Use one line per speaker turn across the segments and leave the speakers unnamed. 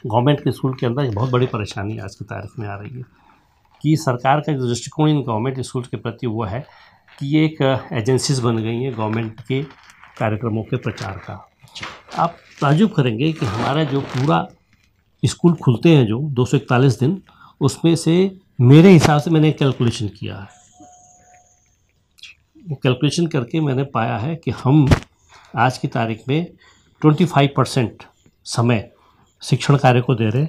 Government के school के अंदर एक बहुत बड़ी परेशानी आज की तारीख में आ रही है कि सरकार का जो दृष्टिकोण इन गवर्नमेंट स्कूल के प्रति वो है कि ये एक एजेंसीज बन गई हैं गवर्नमेंट के कार्यक्रमों के प्रचार का। आप ताज्जुब करेंगे कि हमारा जो पूरा स्कूल खुलते हैं जो 241 दिन, उसमें से मेरे हिसाब से मैंने कैलकुलेशन किया है, कैलकुलेशन करके मैंने पाया है कि हम आज की तारीख में 25% समय शिक्षण कार्य को दे रहे,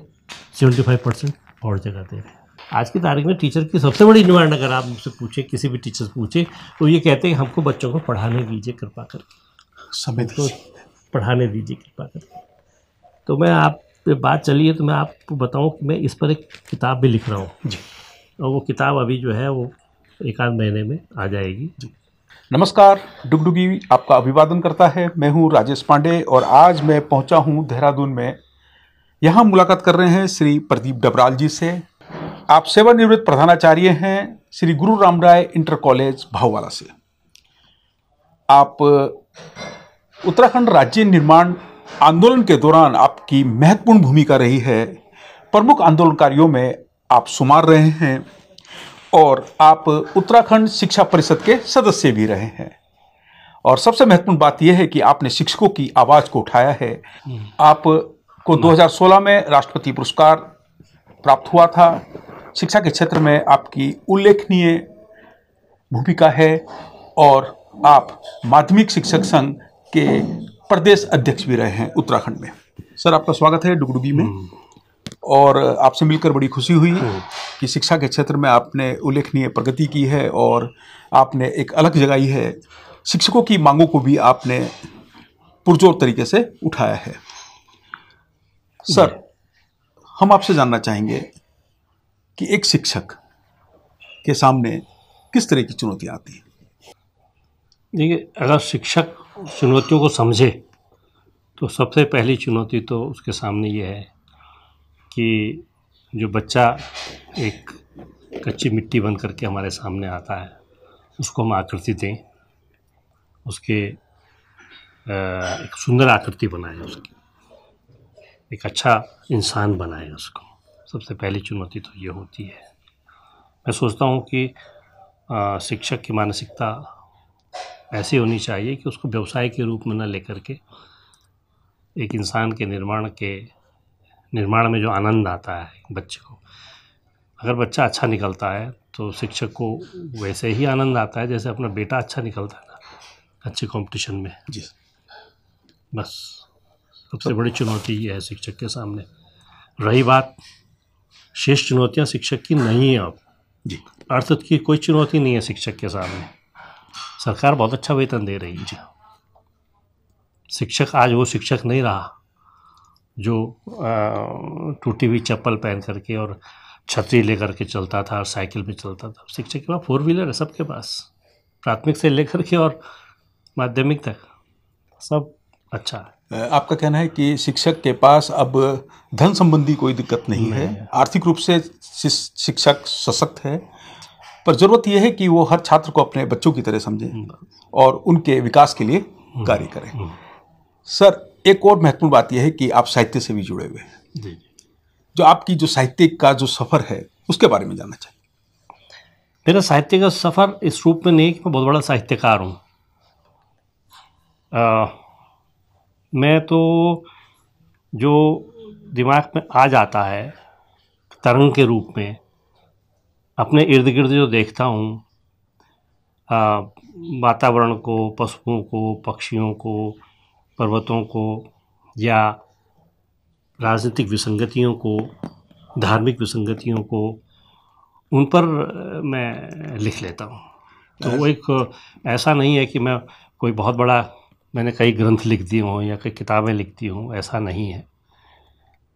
75% और जगह दे रहे हैं। आज की तारीख में टीचर की सबसे बड़ी डिमांड अगर आप मुझसे पूछे, किसी भी टीचर से पूछे, तो ये कहते हैं कि हमको बच्चों को पढ़ाने दीजिए कृपा करके,
समय
तो पढ़ाने दीजिए कृपा करके। तो मैं आप पे बात चली है तो मैं आपको बताऊं कि मैं इस पर एक किताब भी लिख रहा हूँ जी, और वो किताब अभी जो है वो एक आध महीने में आ जाएगी जी।
नमस्कार, डुगडुगी आपका अभिवादन करता है। मैं हूं राजेश पांडे और आज मैं पहुंचा हूं देहरादून में। यहां मुलाकात कर रहे हैं श्री प्रदीप डबराल जी से। आप सेवानिवृत्त प्रधानाचार्य हैं श्री गुरु रामराय इंटर कॉलेज भाववाला से। आप उत्तराखंड राज्य निर्माण आंदोलन के दौरान आपकी महत्वपूर्ण भूमिका रही है। प्रमुख आंदोलनकारियों में आप शुमार रहे हैं और आप उत्तराखंड शिक्षा परिषद के सदस्य भी रहे हैं। और सबसे महत्वपूर्ण बात यह है कि आपने शिक्षकों की आवाज़ को उठाया है। आपको 2016 में राष्ट्रपति पुरस्कार प्राप्त हुआ था। शिक्षा के क्षेत्र में आपकी उल्लेखनीय भूमिका है और आप माध्यमिक शिक्षक संघ के प्रदेश अध्यक्ष भी रहे हैं उत्तराखंड में। सर, आपका स्वागत है डुगडुगी में। और आपसे मिलकर बड़ी खुशी हुई कि शिक्षा के क्षेत्र में आपने उल्लेखनीय प्रगति की है और आपने एक अलग जगाई है। शिक्षकों की मांगों को भी आपने पुरजोर तरीके से उठाया है। सर, हम आपसे जानना चाहेंगे कि एक शिक्षक के सामने किस तरह की चुनौतियाँ आती हैं?
देखिए, अगर शिक्षक चुनौतियों को समझे तो सबसे पहली चुनौती तो उसके सामने ये है कि जो बच्चा एक कच्ची मिट्टी बन करके हमारे सामने आता है, उसको हम आकृति दें, उसके एक सुंदर आकृति बनाएं, उसकी एक अच्छा इंसान बनाएं उसको। सबसे पहली चुनौती तो ये होती है। मैं सोचता हूँ कि शिक्षक की मानसिकता ऐसी होनी चाहिए कि उसको व्यवसाय के रूप में न लेकर के एक इंसान के निर्माण में जो आनंद आता है बच्चे को, अगर बच्चा अच्छा निकलता है तो शिक्षक को वैसे ही आनंद आता है जैसे अपना बेटा अच्छा निकलता है ना अच्छे कंपटीशन में जी। बस सबसे बड़ी चुनौती ये है शिक्षक के सामने। रही बात शेष चुनौतियां शिक्षक की नहीं है अब जी, अर्थात की कोई चुनौती नहीं है शिक्षक के सामने। सरकार बहुत अच्छा वेतन दे रही है जी। शिक्षक आज वो शिक्षक नहीं रहा जो टूटी हुई चप्पल पहन करके और छतरी लेकर के चलता था और साइकिल पे चलता था। शिक्षक के पास 4 व्हीलर है सबके पास, प्राथमिक से लेकर के और माध्यमिक तक सब अच्छा है।
आपका कहना है कि शिक्षक के पास अब धन संबंधी कोई दिक्कत नहीं है, आर्थिक रूप से शिक्षक सशक्त है, पर ज़रूरत यह है कि वो हर छात्र को अपने बच्चों की तरह समझें और उनके विकास के लिए कार्य करें। सर, एक और महत्वपूर्ण बात यह है कि आप साहित्य से भी जुड़े हुए हैं जी। जो आपकी जो साहित्यिक का जो सफ़र है उसके बारे में जानना चाहिए।
मेरा साहित्य का सफ़र इस रूप में नहीं कि मैं बहुत बड़ा साहित्यकार हूँ। मैं तो जो दिमाग में आ जाता है तरंग के रूप में अपने इर्द गिर्द जो देखता हूँ, वातावरण को, पशुओं को, पक्षियों को, पर्वतों को, या राजनीतिक विसंगतियों को, धार्मिक विसंगतियों को, उन पर मैं लिख लेता हूँ। तो वो एक ऐसा नहीं है कि मैं कोई बहुत बड़ा मैंने कई ग्रंथ लिख दिए हों या कई किताबें लिख दी हों, ऐसा नहीं है।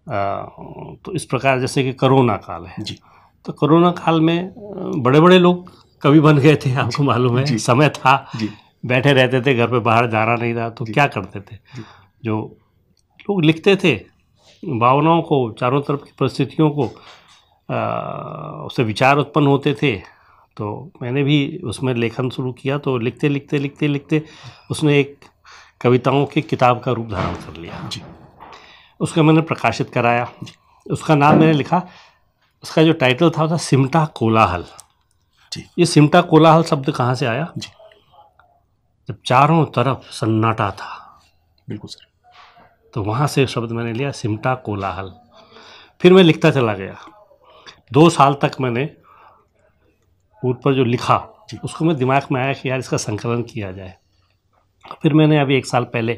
तो इस प्रकार जैसे कि कोरोना काल है जी, तो कोरोना काल में बड़े बड़े लोग कवि बन गए थे, आपको मालूम है। समय था जी, बैठे रहते थे घर पे, बाहर जाना नहीं था, तो क्या करते थे, जो लोग लिखते थे भावनाओं को, चारों तरफ की परिस्थितियों को, उससे विचार उत्पन्न होते थे। तो मैंने भी उसमें लेखन शुरू किया, तो लिखते लिखते लिखते लिखते उसने एक कविताओं की किताब का रूप धारण कर लिया जी। उसका मैंने प्रकाशित कराया। उसका नाम मैंने लिखा, उसका जो टाइटल था सिमटा कोलाहल।
जी।
ये सिमटा कोलाहल शब्द कहाँ से आया?
जी।
जब चारों तरफ सन्नाटा था,
बिल्कुल सर।
तो वहाँ से शब्द मैंने लिया, सिमटा कोलाहल। फिर मैं लिखता चला गया। 2 साल तक मैंने ऊपर जो लिखा उसको मैं दिमाग में आया कि यार इसका संकलन किया जाए। फिर मैंने अभी 1 साल पहले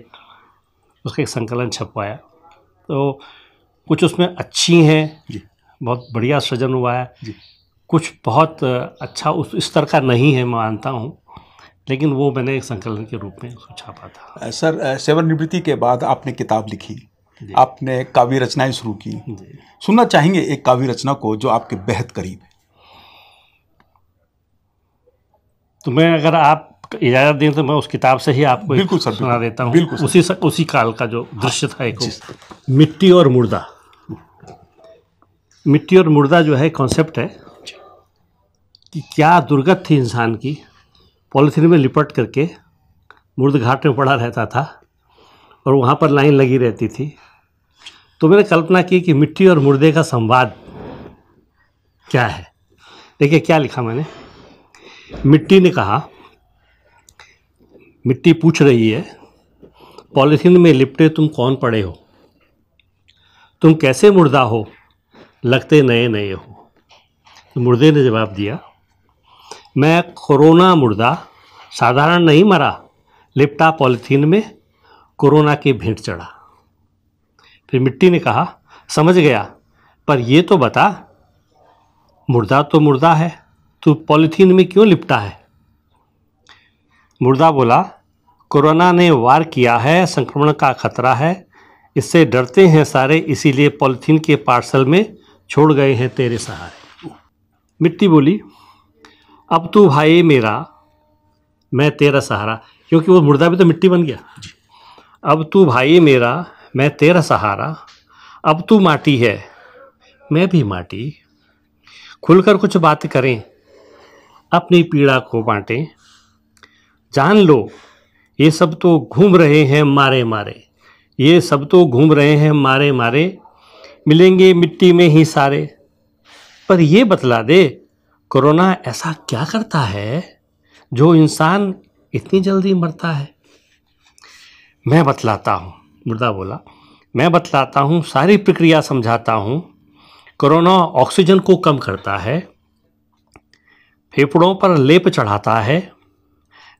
उसका एक संकलन छपवाया। तो कुछ उसमें अच्छी हैं, बहुत बढ़िया सृजन हुआ है, कुछ बहुत अच्छा उस स्तर का नहीं है, मैं मानता हूँ, लेकिन वो मैंने एक संकलन के रूप में उसको छापा था।
सर, सेवानिवृत्ति के बाद आपने किताब लिखी, आपने काव्य रचनाएं शुरू की। सुनना चाहेंगे एक काव्य रचना को जो आपके बेहद करीब है।
तो मैं, अगर आप इजाज़त दें तो मैं उस किताब से ही आपको
बिल्कुल सर,
सुना देता हूँ।
बिल्कुल
उसी काल का जो दृश्य था एक, मिट्टी और मुर्दा। मिट्टी और मुर्दा जो है कॉन्सेप्ट है कि क्या दुर्गत थी इंसान की, पॉलीथीन में लिपट करके मुर्द घाट में पड़ा रहता था और वहाँ पर लाइन लगी रहती थी। तो मैंने कल्पना की कि मिट्टी और मुर्दे का संवाद क्या है। देखिए क्या लिखा मैंने। मिट्टी ने कहा, मिट्टी पूछ रही है, पॉलीथीन में लिपटे तुम कौन पड़े हो, तुम कैसे मुर्दा हो, लगते नए नए हो। तो मुर्दे ने जवाब दिया, मैं कोरोना मुर्दा, साधारण नहीं मरा, लिपटा पॉलीथीन में, कोरोना के भेंट चढ़ा। फिर मिट्टी ने कहा, समझ गया, पर ये तो बता, मुर्दा तो मुर्दा है, तू पॉलीथीन में क्यों लिपटा है। मुर्दा बोला, कोरोना ने वार किया है, संक्रमण का खतरा है, इससे डरते हैं सारे, इसीलिए पॉलीथीन के पार्सल में छोड़ गए हैं तेरे सहारे। मिट्टी बोली, अब तू भाई मेरा, मैं तेरा सहारा, क्योंकि वो मुर्दा भी तो मिट्टी बन गया। अब तू भाई मेरा, मैं तेरा सहारा, अब तू माटी है, मैं भी माटी, खुलकर कुछ बात करें, अपनी पीड़ा को बांटें। जान लो, ये सब तो घूम रहे हैं मारे मारे, ये सब तो घूम रहे हैं मारे मारे, मिलेंगे मिट्टी में ही सारे। पर ये बतला दे, कोरोना ऐसा क्या करता है जो इंसान इतनी जल्दी मरता है। मैं बतलाता हूँ, मुर्दा बोला, मैं बतलाता हूँ, सारी प्रक्रिया समझाता हूँ। कोरोना ऑक्सीजन को कम करता है, फेफड़ों पर लेप चढ़ाता है,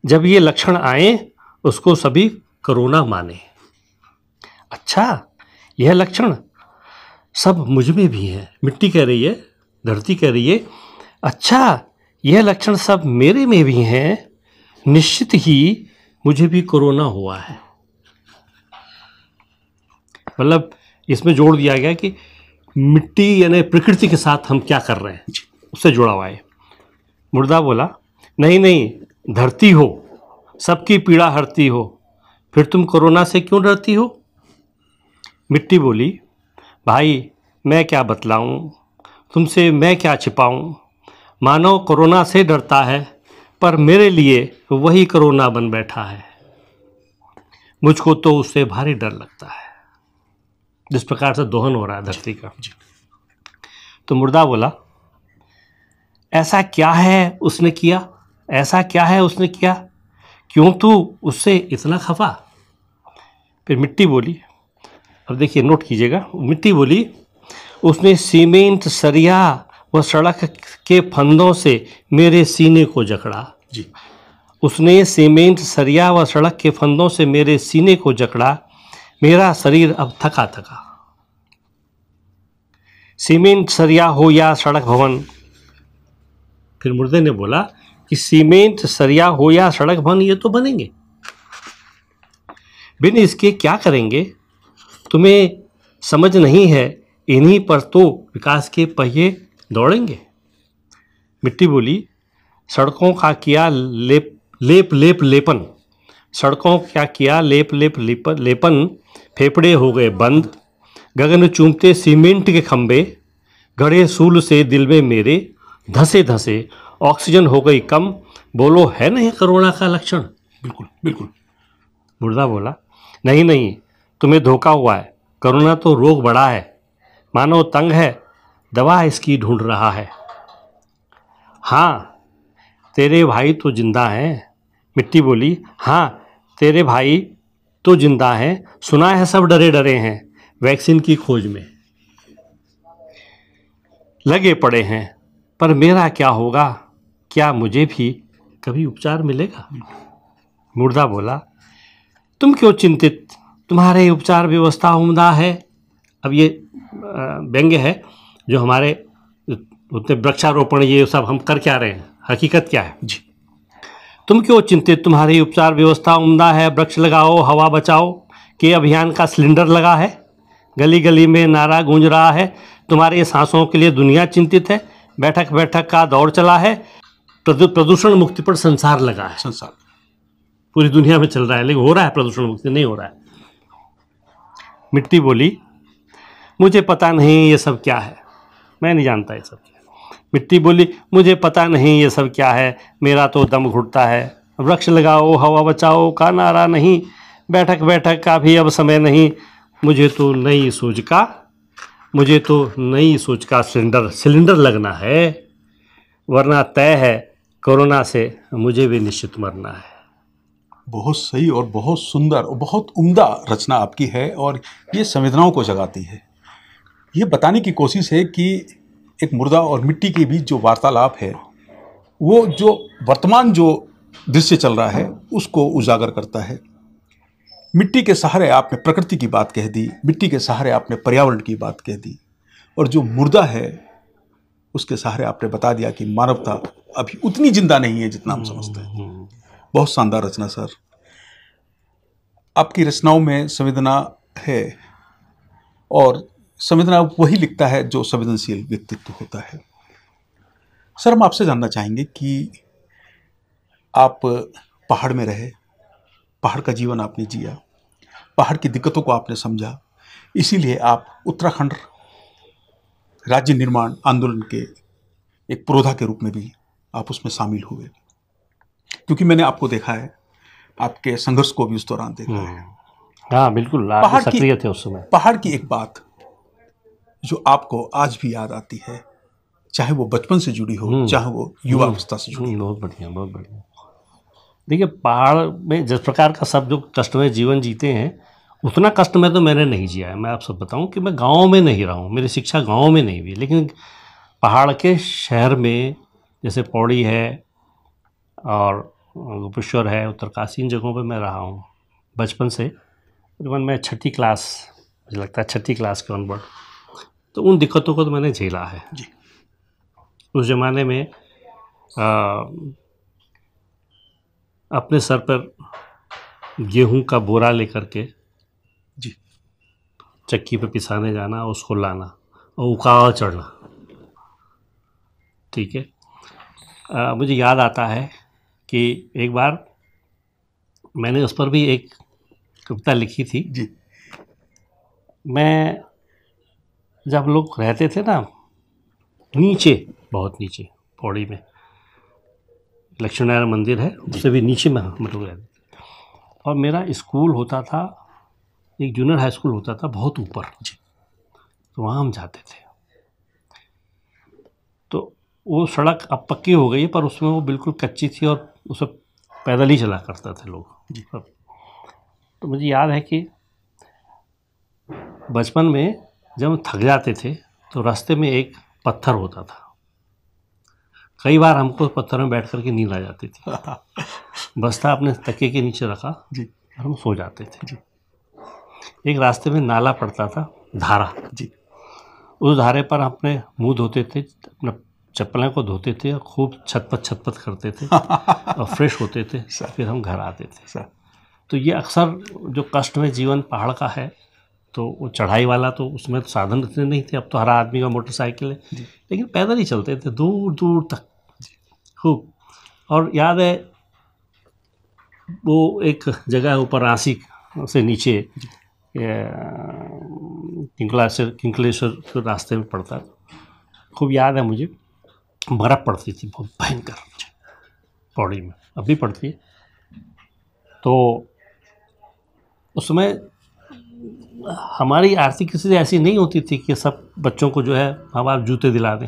जब ये लक्षण आए उसको सभी कोरोना माने। अच्छा, यह लक्षण सब मुझ में भी है। मिट्टी कह रही है, धरती कह रही है, अच्छा यह लक्षण सब मेरे में भी हैं, निश्चित ही मुझे भी कोरोना हुआ है। मतलब इसमें जोड़ दिया गया कि मिट्टी यानी प्रकृति के साथ हम क्या कर रहे हैं, उससे जुड़ा हुआ है। मुर्दा बोला, नहीं नहीं, धरती हो, सबकी पीड़ा हरती हो, फिर तुम कोरोना से क्यों डरती हो। मिट्टी बोली, भाई मैं क्या बतलाऊं, तुमसे मैं क्या छिपाऊं, मानव कोरोना से डरता है, पर मेरे लिए वही कोरोना बन बैठा है, मुझको तो उससे भारी डर लगता है। जिस प्रकार से दोहन हो रहा है धरती का। तो मुर्दा बोला, ऐसा क्या है उसने किया, ऐसा क्या है उसने किया, क्यों तू उससे इतना खफा। फिर मिट्टी बोली, अब देखिए नोट कीजिएगा, मिट्टी बोली, उसने सीमेंट सरिया व सड़क के फंदों से मेरे सीने को जकड़ा।
जी।
उसने सीमेंट सरिया व सड़क के फंदों से मेरे सीने को जकड़ा, मेरा शरीर अब थका थका। सीमेंट सरिया हो या सड़क भवन। फिर मुर्दे ने बोला कि सीमेंट सरिया हो या सड़क भवन ये तो बनेंगे, बिन इसके क्या करेंगे, तुम्हें समझ नहीं है, इन्हीं पर तो विकास के पहिए दौड़ेंगे। मिट्टी बोली, सड़कों का किया लेप लेप लेप लेपन, सड़कों क्या किया लेप लेप लेपन, फेफड़े हो गए बंद, गगन चूमते सीमेंट के खंबे, गड़े सूल से दिल में मेरे, धसे धसे ऑक्सीजन हो गई कम, बोलो है नहीं कोरोना का लक्षण।
बिल्कुल बिल्कुल।
मुर्दा बोला, नहीं नहीं, तुम्हें धोखा हुआ है, कोरोना तो रोग बड़ा है, मानव तंग है, दवा इसकी ढूंढ रहा है। हाँ तेरे भाई तो जिंदा हैं। मिट्टी बोली, हाँ तेरे भाई तो जिंदा हैं, सुना है सब डरे डरे हैं वैक्सीन की खोज में लगे पड़े हैं, पर मेरा क्या होगा, क्या मुझे भी कभी उपचार मिलेगा। मुर्दा बोला, तुम क्यों चिंतित, तुम्हारे उपचार व्यवस्था उम्दा है। अब ये व्यंग्य है, जो हमारे उतने वृक्षारोपण ये सब हम कर क्या रहे हैं, हकीकत क्या है जी। तुम क्यों चिंतित, तुम्हारी उपचार व्यवस्था उम्दा है, वृक्ष लगाओ हवा बचाओ के अभियान का सिलेंडर लगा है, गली गली में नारा गूंज रहा है, तुम्हारे सांसों के लिए दुनिया चिंतित है, बैठक बैठक का दौर चला है, प्रदूषण मुक्ति पर संसार लगा है।
संसार
पूरी दुनिया में चल रहा है, लेकिन हो रहा है प्रदूषण मुक्ति नहीं हो रहा है। मिट्टी बोली, मुझे पता नहीं ये सब क्या है, मैं नहीं जानता ये सब क्या है। मिट्टी बोली, मुझे पता नहीं ये सब क्या है, मेरा तो दम घुटता है, वृक्ष लगाओ हवा बचाओ का नारा नहीं, बैठक बैठक का भी अब समय नहीं, मुझे तो नई सोच का सिलेंडर लगना है, वरना तय है कोरोना से मुझे भी निश्चित मरना है।
बहुत सही और बहुत सुंदर और बहुत उम्दा रचना आपकी है, और ये संवेदनाओं को जगाती है। ये बताने की कोशिश है कि एक मुर्दा और मिट्टी के बीच जो वार्तालाप है, वो जो वर्तमान जो दृश्य चल रहा है उसको उजागर करता है। मिट्टी के सहारे आपने प्रकृति की बात कह दी, मिट्टी के सहारे आपने पर्यावरण की बात कह दी, और जो मुर्दा है उसके सहारे आपने बता दिया कि मानवता अभी उतनी जिंदा नहीं है जितना हम समझते हैं। बहुत शानदार रचना सर। आपकी रचनाओं में संवेदना है, और संवेदना वही लिखता है जो संवेदनशील व्यक्तित्व होता है। सर, हम आपसे जानना चाहेंगे कि आप पहाड़ में रहे, पहाड़ का जीवन आपने जिया, पहाड़ की दिक्कतों को आपने समझा, इसीलिए आप उत्तराखंड राज्य निर्माण आंदोलन के एक पुरोधा के रूप में भी आप उसमें शामिल हुए, क्योंकि मैंने आपको देखा है, आपके संघर्ष को भी उस दौरान देखा है।
हाँ बिल्कुल, आप सक्रिय थे उस समय।
पहाड़ की एक बात जो आपको आज भी याद आती है, चाहे वो बचपन से जुड़ी हो, चाहे वो युवा अवस्था से जुड़ी हो।
बहुत बढ़िया, बहुत बढ़िया। देखिए, पहाड़ में जिस प्रकार का सब जो कष्टमय जीवन जीते हैं, उतना कष्टमय तो मैंने नहीं जिया है। मैं आपसे बताऊं कि मैं गांव में नहीं रहा हूं, मेरी शिक्षा गांव में नहीं हुई, लेकिन पहाड़ के शहर में जैसे पौड़ी है और गोपेश्वर है, उत्तरकाशी, इन जगहों पे मैं रहा हूँ बचपन से। तकरीबन मैं छठी क्लास, मुझे लगता है छठी क्लास के ऑनवर्ड, तो उन दिक्कतों को तो मैंने झेला है जी। उस ज़माने में अपने सर पर गेहूं का बोरा लेकर के
जी
चक्की पे पिसाने जाना, उसको लाना और उकाड़ चढ़ना, ठीक है। मुझे याद आता है कि एक बार मैंने उस पर भी एक कविता लिखी थी
जी।
मैं जब लोग रहते थे ना नीचे, बहुत नीचे पौड़ी में लक्ष्मीनारायण मंदिर है, उससे भी नीचे में हम लोग रहते थे, और मेरा स्कूल होता था, एक जूनियर हाई स्कूल होता था बहुत ऊपर, तो वहाँ हम जाते थे। तो वो सड़क अब पक्की हो गई है, पर उसमें वो बिल्कुल कच्ची थी और उसे पैदल ही चला करते थे लोग। तो मुझे याद है कि बचपन में जब हम थक जाते थे तो रास्ते में एक पत्थर होता था, कई बार हमको पत्थर में बैठ कर के नींद आ जाती थी। बस्ता अपने तकिए के नीचे रखा जी, और हम सो जाते थे जी। एक रास्ते में नाला पड़ता था, धारा जी, उस धारे पर अपने मुंह धोते थे, अपने चप्पलें को धोते थे और खूब छटपट करते थे और फ्रेश होते थे, फिर हम घर आते थे। तो ये अक्सर जो कष्ट में जीवन पहाड़ का है, तो वो चढ़ाई वाला तो उसमें तो साधन इतने नहीं थे, अब तो हर आदमी का मोटरसाइकिल है, लेकिन पैदल ही चलते थे दूर दूर तक खूब। और याद है वो एक जगह ऊपर रांसी से नीचे किंकलेश्वर के रास्ते में पड़ता था, खूब याद है मुझे, बर्फ़ पड़ती थी बहुत भयंकर पौड़ी में, अभी पड़ती है। तो उस समय हमारी आर्थिक स्थिति ऐसी नहीं होती थी कि सब बच्चों को जो है हम आप जूते दिला दें।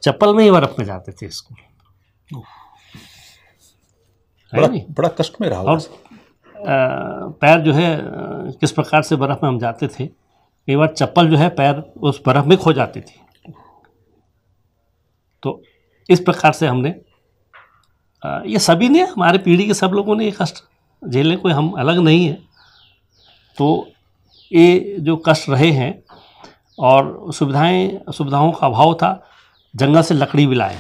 चप्पल में ही बर्फ में जाते थे स्कूल,
बड़ा कष्ट में रहा।
और पैर जो है किस प्रकार से बर्फ में हम जाते थे, कई बार चप्पल जो है पैर उस बर्फ में खो जाती थी। तो इस प्रकार से हमने ये सभी ने, हमारे पीढ़ी के सब लोगों ने ये कष्ट झेले, कोई हम अलग नहीं है। तो ये जो कष्ट रहे हैं, और सुविधाओं का अभाव था। जंगल से लकड़ी भी लाए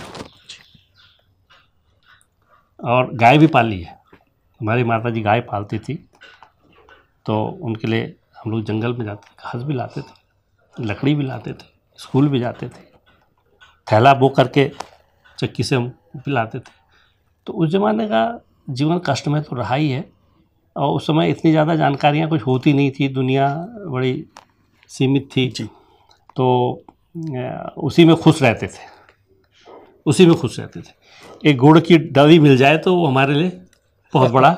और गाय भी पाली है। हमारी माता जी गाय पालती थी, तो उनके लिए हम लोग जंगल में जाते, घास भी लाते थे, लकड़ी भी लाते थे, स्कूल भी जाते थे, थैला बो करके चक्की से हम भी लाते थे। तो उस ज़माने का जीवन कष्ट में तो रहा ही है। और उस समय इतनी ज़्यादा जानकारियाँ कुछ होती नहीं थी, दुनिया बड़ी सीमित थी। तो उसी में खुश रहते थे। एक गुड़ की डली मिल जाए तो वो हमारे लिए बहुत बड़ा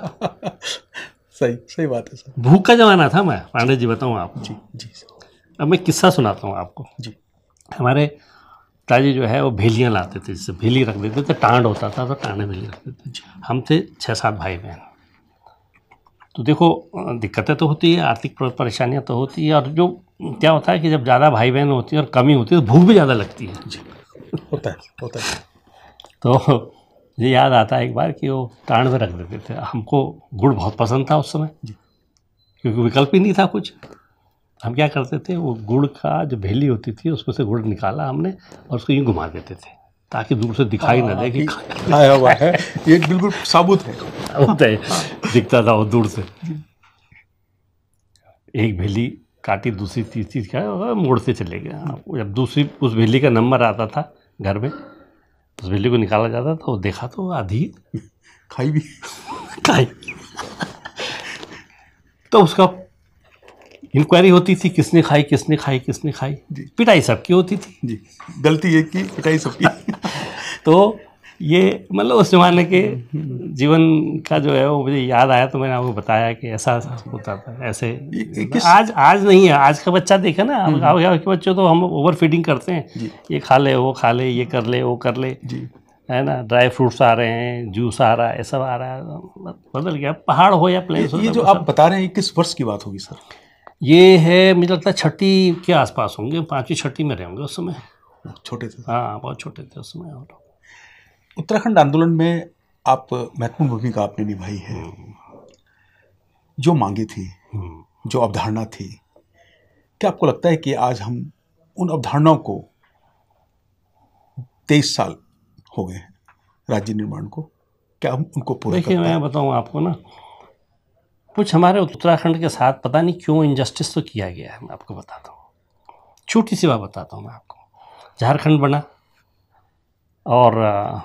सही बात है सर।
भूख का ज़माना था। मैं पांडे जी बताऊँ आपको।
जी।
अब मैं किस्सा सुनाता हूँ आपको
जी।
हमारे पिताजी जो है वो भेलियाँ लाते थे, जिससे भेली रख देते थे, टांड होता था तो टांड में भेली रखते थे। हम थे 6-7 भाई बहन। तो देखो दिक्कतें तो होती है, आर्थिक परेशानियाँ तो होती है, और जो क्या होता है कि जब ज़्यादा भाई बहन होती है और कमी होती है तो भूख भी ज़्यादा लगती है।
होता है।
तो मुझे याद आता है एक बार कि वो टांड में रख देते थे। हमको गुड़ बहुत पसंद था उस समय, क्योंकि विकल्प ही नहीं था कुछ। हम क्या करते थे, वो गुड़ का जो भेली होती थी उसमें से गुड़ निकाला हमने और उसको यूँ घुमा देते थे ताकि दूर से दिखाई ना दे कि
खाया हुआ है। ये बिल्कुल साबुत है।
दिखता था वो दूर से। एक भेली काटी, दूसरी तीसरी क्या मोड़ते चले गए। जब दूसरी उस भेली का नंबर आता था घर में, उस भेली को निकाला जाता था, वो देखा तो आधी
खाई।
तो उसका इंक्वायरी होती थी, किसने खाई। पिटाई सबकी होती थी
जी। गलती एक की, पिटाई सबकी।
तो ये मतलब उस जमाने के जीवन का जो है वो मुझे याद आया, तो मैंने आपको बताया कि ऐसा होता था। ऐसे आज नहीं है। आज का बच्चा देखे ना, के बच्चों तो हम ओवर फीडिंग करते हैं, ये खा ले, वो खा ले, ये कर ले, वो कर ले, है ना। ड्राई फ्रूट्स आ रहे हैं, जूस आ रहा है, सब आ रहा है, बदल गया। पहाड़ हो या प्लेन्स हो।
ये जो आप बता रहे हैं किस वर्ष की बात होगी सर?
ये है, मुझे लगता है 6ठी के आसपास होंगे, 5वीं 6ठी में रहेंगे उस समय।
छोटे थे।
हाँ, बहुत छोटे थे उस समय। और
उत्तराखंड आंदोलन में आप महत्वपूर्ण भूमिका आपने निभाई है। जो मांगे थी, जो अवधारणा थी, क्या आपको लगता है कि आज हम उन अवधारणाओं को 23 साल हो गए हैं राज्य निर्माण को, क्या हम उनको पूरा कर पाए?
देखिए, मैं बताऊँ आपको ना, कुछ हमारे उत्तराखंड के साथ पता नहीं क्यों इनजस्टिस तो किया गया है। मैं आपको बताता हूँ, छोटी सी बात बताता हूँ मैं आपको। झारखंड बना और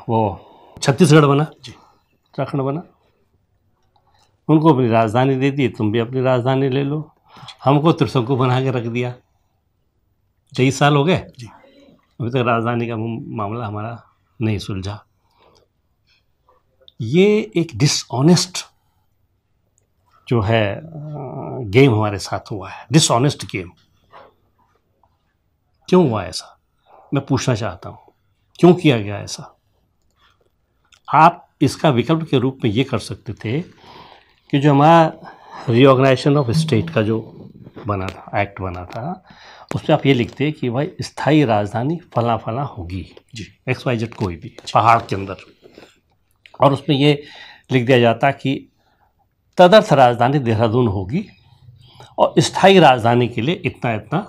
वो छत्तीसगढ़ बना, उत्तराखंड बना। उनको अपनी राजधानी दे दी, तुम भी अपनी राजधानी ले लो। हमको त्रिशंकु बना के रख दिया। 23 साल हो गए, अभी तक राजधानी का मामला हमारा नहीं सुलझा। ये एक डिसऑनेस्ट जो है गेम हमारे साथ हुआ है, डिसऑनेस्ट गेम। क्यों हुआ ऐसा, मैं पूछना चाहता हूँ, क्यों किया गया ऐसा? आप इसका विकल्प के रूप में ये कर सकते थे कि जो हमारा रीऑर्गेनाइजेशन ऑफ स्टेट का जो बना था, एक्ट बना था, उसमें आप ये लिखते कि भाई स्थायी राजधानी फला फला होगी जी, XYZ कोई भी पहाड़ के अंदर, और उसमें ये लिख दिया जाता कि तदर्थ राजधानी देहरादून होगी और स्थायी राजधानी के लिए इतना इतना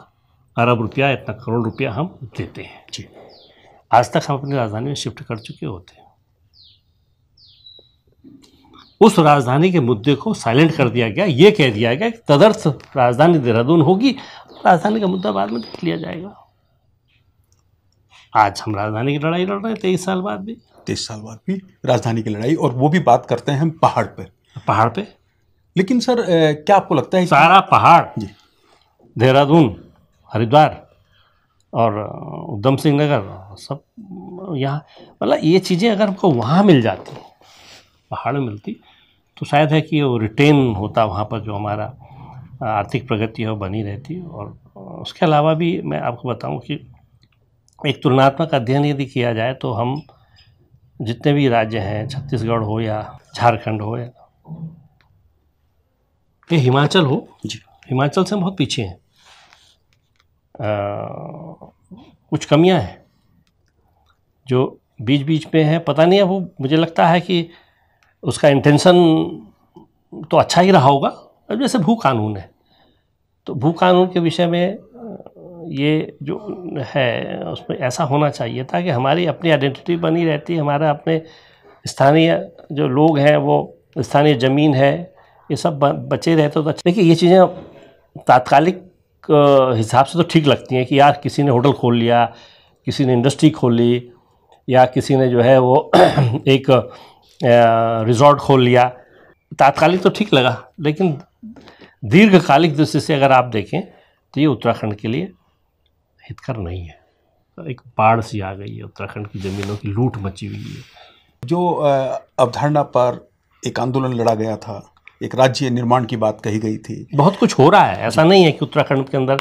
अरब रुपया, इतना करोड़ रुपया हम देते हैं जी। आज तक हम अपनी राजधानी में शिफ्ट कर चुके होते हैं। उस राजधानी के मुद्दे को साइलेंट कर दिया गया, ये कह दिया गया कि तदर्थ राजधानी देहरादून होगी, राजधानी का मुद्दा बाद में देख लिया जाएगा। आज हम राजधानी की लड़ाई लड़ रहे हैं 23 साल बाद भी।
23 साल बाद भी राजधानी की लड़ाई, और वो भी बात करते हैं हम पहाड़ पे। लेकिन सर क्या आपको लगता है
सारा पहाड़ जी, देहरादून, हरिद्वार और उधम सिंह नगर, सब यहाँ, मतलब ये चीज़ें अगर हमको वहाँ मिल जाती, पहाड़ में मिलती, तो शायद है कि वो रिटेन होता वहाँ पर जो हमारा आर्थिक प्रगति है वो बनी रहती है। और उसके अलावा भी मैं आपको बताऊं कि एक तुलनात्मक अध्ययन यदि किया जाए तो हम जितने भी राज्य हैं, छत्तीसगढ़ हो या झारखंड हो या ये हिमाचल हो जी, हिमाचल से हम बहुत पीछे हैं। कुछ कमियां हैं जो बीच बीच में है, पता नहीं है वो, मुझे लगता है कि उसका इंटेंशन तो अच्छा ही रहा होगा। अब जैसे भू कानून है, तो भू कानून के विषय में ये जो है उसमें ऐसा होना चाहिए था कि हमारी अपनी आइडेंटिटी बनी रहती, हमारा अपने स्थानीय जो लोग हैं वो स्थानीय ज़मीन है ये सब बचे रहते तो। देखिए ये चीज़ें तात्कालिक हिसाब से तो ठीक लगती हैं कि यार किसी ने होटल खोल लिया, किसी ने इंडस्ट्री खोल ली, या किसी ने जो है वो एक रिजॉर्ट खोल लिया, तात्कालिक तो ठीक लगा। लेकिन दीर्घकालिक दृष्टि से अगर आप देखें तो ये उत्तराखंड के लिए हितकर नहीं है। एक बाढ़ सी आ गई है, उत्तराखंड की ज़मीनों की लूट मची हुई है।
जो अवधारणा पर एक आंदोलन लड़ा गया था, एक राज्य निर्माण की बात कही गई थी,
बहुत कुछ हो रहा है, ऐसा नहीं है कि उत्तराखंड के अंदर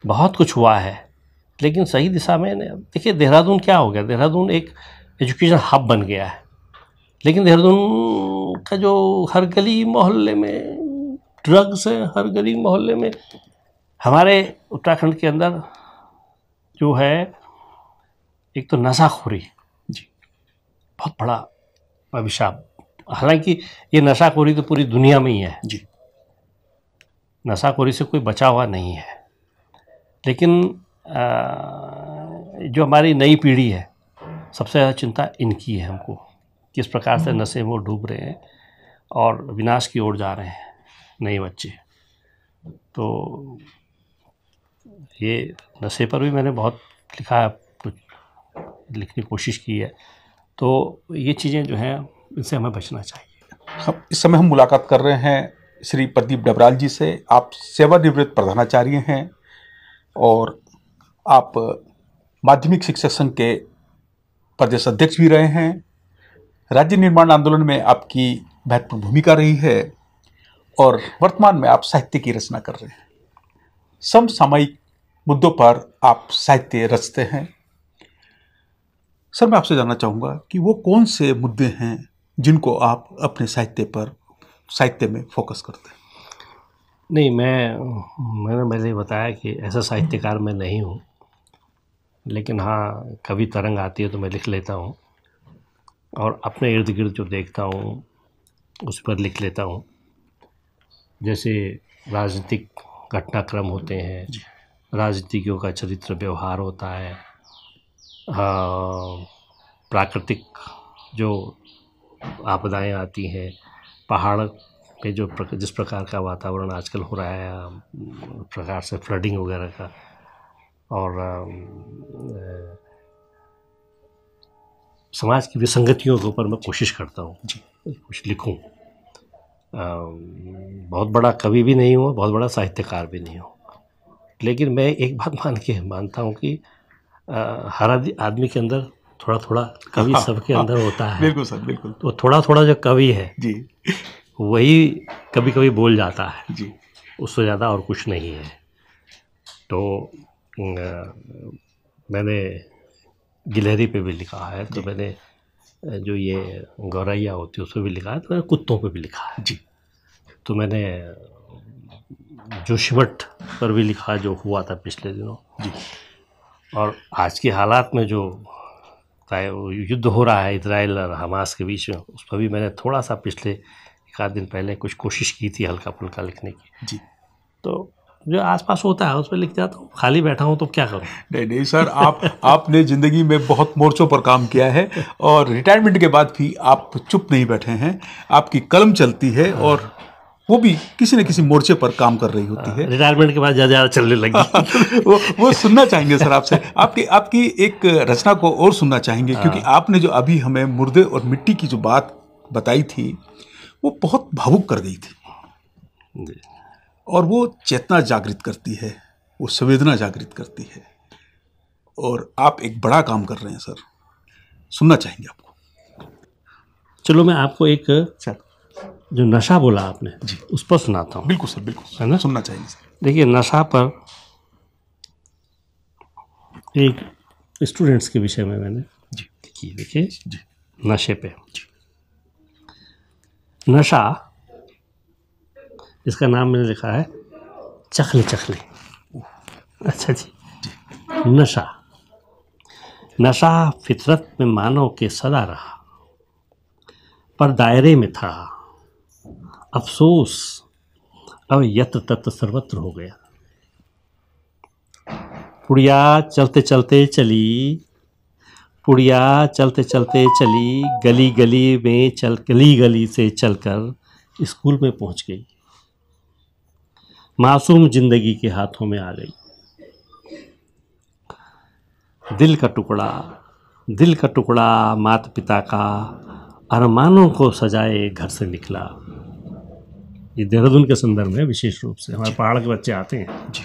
बहुत कुछ हुआ है, लेकिन सही दिशा में। देखिए देहरादून क्या हो गया, देहरादून एक एजुकेशन हब बन गया है, लेकिन देहरादून का जो हर गली मोहल्ले में ड्रग्स है, हर गली मोहल्ले में। हमारे उत्तराखंड के अंदर जो है एक तो नशाखोरी जी बहुत बड़ा अभिशाप। हालांकि ये नशाखोरी तो पूरी दुनिया में ही है जी, नशाखोरी से कोई बचा हुआ नहीं है, लेकिन जो हमारी नई पीढ़ी है सबसे ज़्यादा चिंता इनकी है हमको, किस प्रकार से नशे में वो डूब रहे हैं और विनाश की ओर जा रहे हैं नए बच्चे। तो ये नशे पर भी मैंने बहुत लिखा है, कुछ लिखने की कोशिश की है। तो ये चीज़ें जो हैं इनसे हमें बचना चाहिए।
इस समय हम मुलाकात कर रहे हैं श्री प्रदीप डबराल जी से। आप सेवानिवृत्त प्रधानाचार्य हैं और आप माध्यमिक शिक्षक संघ के प्रदेश अध्यक्ष भी रहे हैं। राज्य निर्माण आंदोलन में आपकी महत्वपूर्ण भूमिका रही है और वर्तमान में आप साहित्य की रचना कर रहे हैं। समसामयिक मुद्दों पर आप साहित्य रचते हैं। सर, मैं आपसे जानना चाहूँगा कि वो कौन से मुद्दे हैं जिनको आप अपने साहित्य में फोकस करते हैं?
नहीं, मैंने पहले बताया कि ऐसा साहित्यकार मैं नहीं हूँ, लेकिन हाँ कभी तरंग आती है तो मैं लिख लेता हूँ और अपने इर्द गिर्द जो देखता हूँ उस पर लिख लेता हूँ। जैसे राजनीतिक घटनाक्रम होते हैं, राजनीतिज्ञों का चरित्र व्यवहार होता है, प्राकृतिक जो आपदाएं आती हैं, पहाड़ पे जो जिस प्रकार का वातावरण आजकल हो रहा है, प्रकार से फ्लडिंग वगैरह का, और समाज की विसंगतियों के ऊपर मैं कोशिश करता हूँ कुछ लिखूं। बहुत बड़ा कवि भी नहीं हूँ, बहुत बड़ा साहित्यकार भी नहीं हूँ, लेकिन मैं एक बात मानता हूँ कि हर आदमी के अंदर थोड़ा थोड़ा कवि सबके अंदर होता है।
बिल्कुल सर, बिल्कुल।
तो थोड़ा थोड़ा जो कवि है
जी,
वही कभी कभी बोल जाता है
जी,
उससे ज़्यादा और कुछ नहीं है। तो मैंने गिलहरी पे भी लिखा है, तो मैंने जो ये गौरैया होती है उस पर भी लिखा है, तो मैंने कुत्तों पे भी लिखा है जी। तो मैंने जोशीमठ पर भी लिखा जो हुआ था पिछले दिनों जी। और आज के हालात में जो युद्ध हो रहा है इजराइल और हमास के बीच में, उस पर भी मैंने थोड़ा सा पिछले एक आध दिन पहले कुछ कोशिश की थी हल्का फुल्का लिखने की जी। तो जो आसपास होता है उस पर लिख जाता हूँ, खाली बैठा हूँ तो क्या करूँ।
नहीं सर, आपने ज़िंदगी में बहुत मोर्चों पर काम किया है और रिटायरमेंट के बाद भी आप चुप नहीं बैठे हैं, आपकी कलम चलती है और वो भी किसी न किसी मोर्चे पर काम कर रही होती है।
रिटायरमेंट के बाद ज़्यादा चलने लगी।
वो सुनना चाहेंगे सर आपसे, आपकी एक रचना को और सुनना चाहेंगे, क्योंकि आपने जो अभी हमें मुर्दे और मिट्टी की जो बात बताई थी वो बहुत भावुक कर गई थी और वो चेतना जागृत करती है, वो संवेदना जागृत करती है और आप एक बड़ा काम कर रहे हैं सर, सुनना चाहेंगे आपको।
चलो मैं आपको एक जो नशा बोला आपने
जी।
उस पर सुनाता हूँ।
बिल्कुल सर, बिल्कुल
है ना?
सुनना चाहिए सर।
देखिए, नशा पर एक स्टूडेंट्स के विषय में मैंने
जी
लिखी। देखिए,
जी
नशे पे। नशा, इसका नाम मैंने लिखा है चखले चखले। अच्छा जी। नशा, नशा फितरत में मानव के सदा रहा, पर दायरे में था अफसोस, अब यत्र तत्र सर्वत्र हो गया। पुड़िया चलते चलते चली, पुड़िया चलते चलते चली, गली गली में चल, गली गली से चलकर स्कूल में पहुंच गई। मासूम जिंदगी के हाथों में आ गई। दिल का टुकड़ा, दिल का टुकड़ा माता पिता का, अरमानों को सजाए घर से निकला। ये देहरादून के संदर्भ में विशेष रूप से, हमारे पहाड़ के बच्चे आते हैं
जी।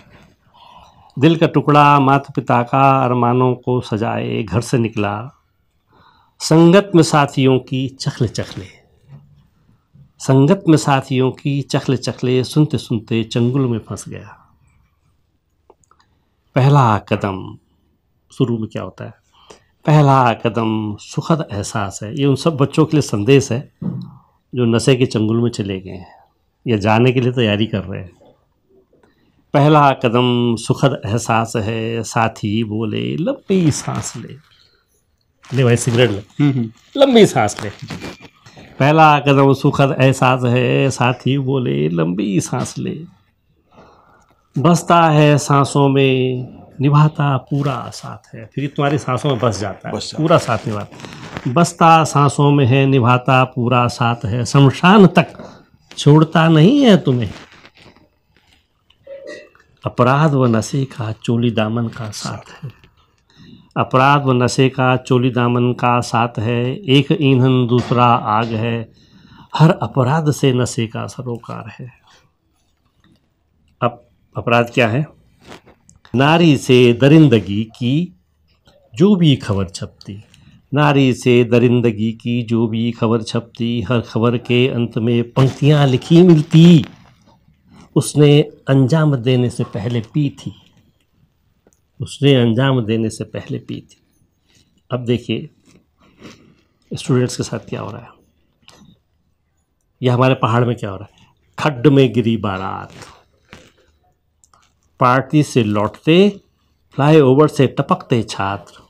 दिल का टुकड़ा माता पिता का, अरमानों को सजाए घर से निकला। संगत में साथियों की चखले चखले, संगत में साथियों की चखले चखले, सुनते सुनते चंगुल में फंस गया। पहला कदम, शुरू में क्या होता है? पहला कदम सुखद एहसास है। ये उन सब बच्चों के लिए संदेश है जो नशे के चंगुल में चले गए हैं या जाने के लिए तैयारी कर रहे हैं। पहला कदम सुखद एहसास है, साथी बोले लंबी सांस ले। ले भाई सिगरेट ले, लंबी सांस ले। पहला कदम सुखद एहसास है, साथी बोले लंबी सांस ले। बसता है सांसों में, निभाता पूरा साथ है। फिर तुम्हारी सांसों में बस जाता है, पूरा साथ निभाता। बसता सांसों में है, निभाता पूरा साथ है, शमशान तक छोड़ता नहीं है तुम्हें। अपराध व नशे का चोली दामन का साथ है, अपराध व नशे का चोली दामन का साथ है। एक ईंधन दूसरा आग है, हर अपराध से नशे का सरोकार है। अब अपराध क्या है? नारी से दरिंदगी की जो भी खबर छपती, नारी से दरिंदगी की जो भी खबर छपती, हर खबर के अंत में पंक्तियाँ लिखी मिलती, उसने अंजाम देने से पहले पी थी, उसने अंजाम देने से पहले पी थी। अब देखिए स्टूडेंट्स के साथ क्या हो रहा है, या हमारे पहाड़ में क्या हो रहा है। खड्ड में गिरी बारात, पार्टी से लौटते फ्लाईओवर से टपकते छात्र,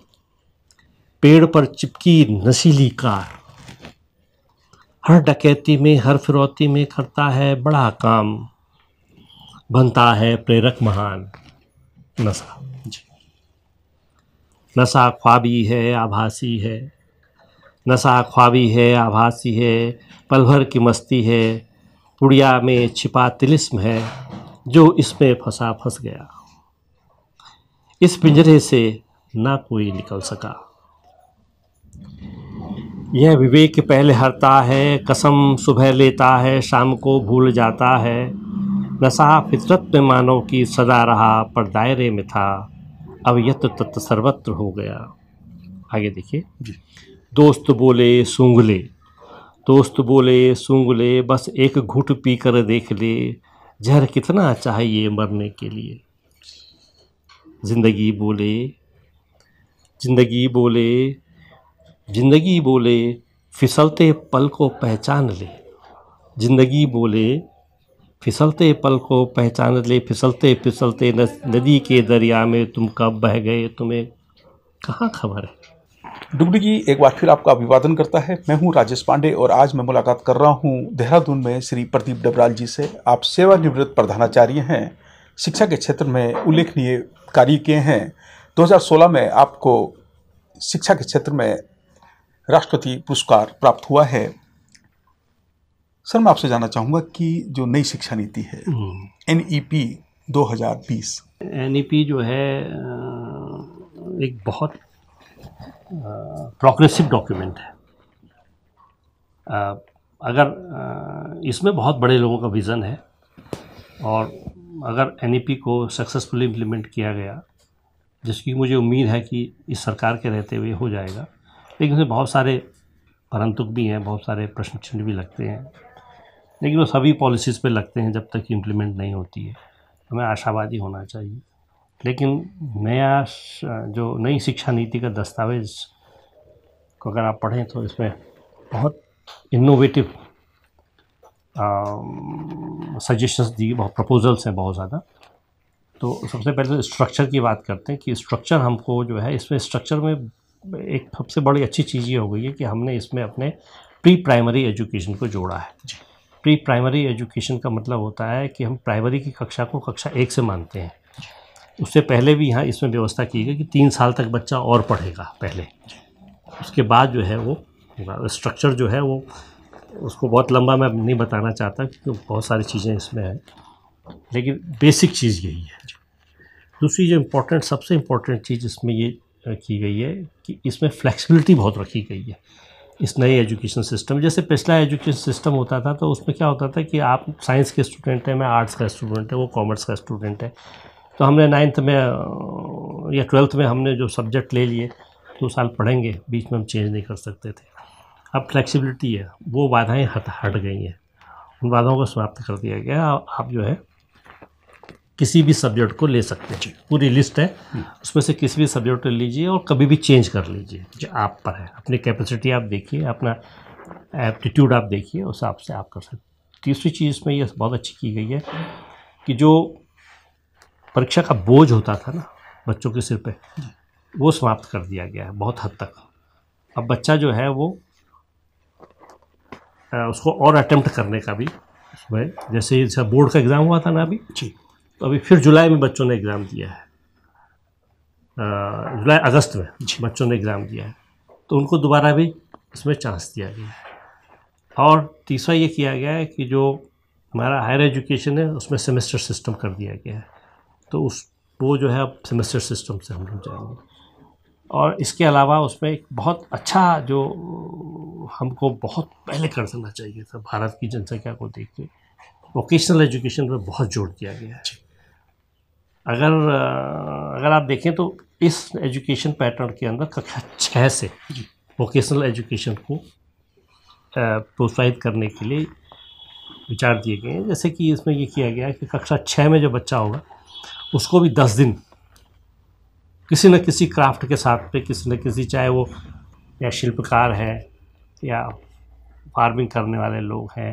पेड़ पर चिपकी नशीली कार, हर डकैती में हर फिरौती में करता है बड़ा काम, बनता है प्रेरक महान। नशा, नशा ख्वाबी है आभासी है, नशा ख्वाबी है आभासी है, पल भर की मस्ती है, पुड़िया में छिपा तिलिस्म है, जो इसमें फंसा फंस गया। इस पिंजरे से ना कोई निकल सका। यह विवेक पहले हरता है, कसम सुबह लेता है, शाम को भूल जाता है। नशा फितरत में मानव की सदा रहा, पर दायरे में था, अब यत्र तत्र सर्वत्र हो गया। आगे देखिए। दोस्त बोले सूंघ ले, दोस्त बोले सूंघ ले, बस एक घूंट पी कर देख ले, जहर कितना चाहिए मरने के लिए। जिंदगी बोले, जिंदगी बोले, जिंदगी बोले, फिसलते पल को पहचान ले। जिंदगी बोले, फिसलते पल को पहचान ले, फिसलते फिसलते नदी के दरिया में तुम कब बह गए, तुम्हें कहाँ खबर है।
डुगडुगी एक बार फिर आपका अभिवादन करता है। मैं हूं राजेश पांडे और आज मैं मुलाकात कर रहा हूं देहरादून में श्री प्रदीप डबराल जी से। आप सेवानिवृत्त प्रधानाचार्य हैं, शिक्षा के क्षेत्र में उल्लेखनीय कार्य किए हैं। 2016 में आपको शिक्षा के क्षेत्र में राष्ट्रपति पुरस्कार प्राप्त हुआ है। सर, मैं आपसे जानना चाहूँगा कि जो नई शिक्षा नीति है NEP 2020,
NEP जो है एक बहुत प्रोग्रेसिव डॉक्यूमेंट है। अगर इसमें बहुत बड़े लोगों का विज़न है और अगर NEP को सक्सेसफुली इम्प्लीमेंट किया गया, जिसकी मुझे उम्मीद है कि इस सरकार के रहते हुए हो जाएगा, लेकिन इसमें बहुत सारे परंतुक भी हैं, बहुत सारे प्रश्न चिन्ह भी लगते हैं। लेकिन वो सभी पॉलिसीज़ पे लगते हैं जब तक इम्प्लीमेंट नहीं होती है। हमें आशावादी होना चाहिए। लेकिन जो नई शिक्षा नीति का दस्तावेज़ को अगर आप पढ़ें तो इसमें बहुत इनोवेटिव सजेशंस दिए, बहुत प्रपोजल्स हैं बहुत ज़्यादा। तो सबसे पहले तो स्ट्रक्चर की बात करते हैं कि स्ट्रक्चर हमको जो है, इसमें स्ट्रक्चर में एक सबसे बड़ी अच्छी चीज़ ये हो गई है कि हमने इसमें अपने प्री प्राइमरी एजुकेशन को जोड़ा है। प्री प्राइमरी एजुकेशन का मतलब होता है कि हम प्राइमरी की कक्षा को कक्षा 1 से मानते हैं। उससे पहले भी यहाँ इसमें व्यवस्था की गई कि 3 साल तक बच्चा और पढ़ेगा पहले, उसके बाद जो है वो स्ट्रक्चर जो है वो, उसको बहुत लंबा मैं नहीं बताना चाहता क्योंकि बहुत सारी चीज़ें इसमें हैं, लेकिन बेसिक चीज़ यही है। दूसरी जो सबसे इम्पोर्टेंट चीज़ इसमें ये की गई है कि इसमें फ्लेक्सिबिलिटी बहुत रखी गई है इस नए एजुकेशन सिस्टम। जैसे पिछला एजुकेशन सिस्टम होता था तो उसमें क्या होता था कि आप साइंस के स्टूडेंट हैं, मैं आर्ट्स का स्टूडेंट है, वो कॉमर्स का स्टूडेंट है, तो हमने 9th में या 12th में हमने जो सब्जेक्ट ले लिए 2 साल पढ़ेंगे, बीच में हम चेंज नहीं कर सकते थे। अब फ्लेक्सिबिलिटी है, वो बाधाएं हट गई हैं, उन बाधाओं को समाप्त कर दिया गया। आप जो है किसी भी सब्जेक्ट को ले सकते हैं, पूरी लिस्ट है, उसमें से किसी भी सब्जेक्ट को लीजिए और कभी भी चेंज कर लीजिए, जो आप पर है। अपनी कैपेसिटी आप देखिए, अपना एप्टीट्यूड आप देखिए, उस हिसाब से आप कर सकते। तीसरी चीज़ में ये बहुत अच्छी की गई है कि जो परीक्षा का बोझ होता था ना बच्चों के सिर पे, वो समाप्त कर दिया गया है बहुत हद तक। अब बच्चा जो है वो उसको और अटेम्प्ट करने का भी उसमें, जैसे बोर्ड का एग्ज़ाम हुआ था ना अभी, तो अभी फिर जुलाई में बच्चों ने एग्ज़ाम दिया है, जुलाई अगस्त में बच्चों ने एग्ज़ाम दिया है, तो उनको दोबारा भी इसमें चांस दिया गया है। और तीसरा ये किया गया है कि जो हमारा हायर एजुकेशन है उसमें सेमेस्टर सिस्टम कर दिया गया है, तो वो जो है अब सेमेस्टर सिस्टम से हम लोग जाएंगे। और इसके अलावा उसमें एक बहुत अच्छा जो हमको बहुत पहले कर देना चाहिए था, भारत की जनसंख्या को देख के वोकेशनल एजुकेशन पर बहुत जोर दिया गया है। अगर आप देखें तो इस एजुकेशन पैटर्न के अंदर कक्षा 6 से वोकेशनल एजुकेशन को प्रोत्साहित करने के लिए विचार दिए गए हैं। जैसे कि इसमें ये किया गया है कि कक्षा 6 में जो बच्चा होगा उसको भी 10 दिन किसी न किसी क्राफ्ट के साथ पे, किसी न किसी, चाहे वो या शिल्पकार है या फार्मिंग करने वाले लोग हैं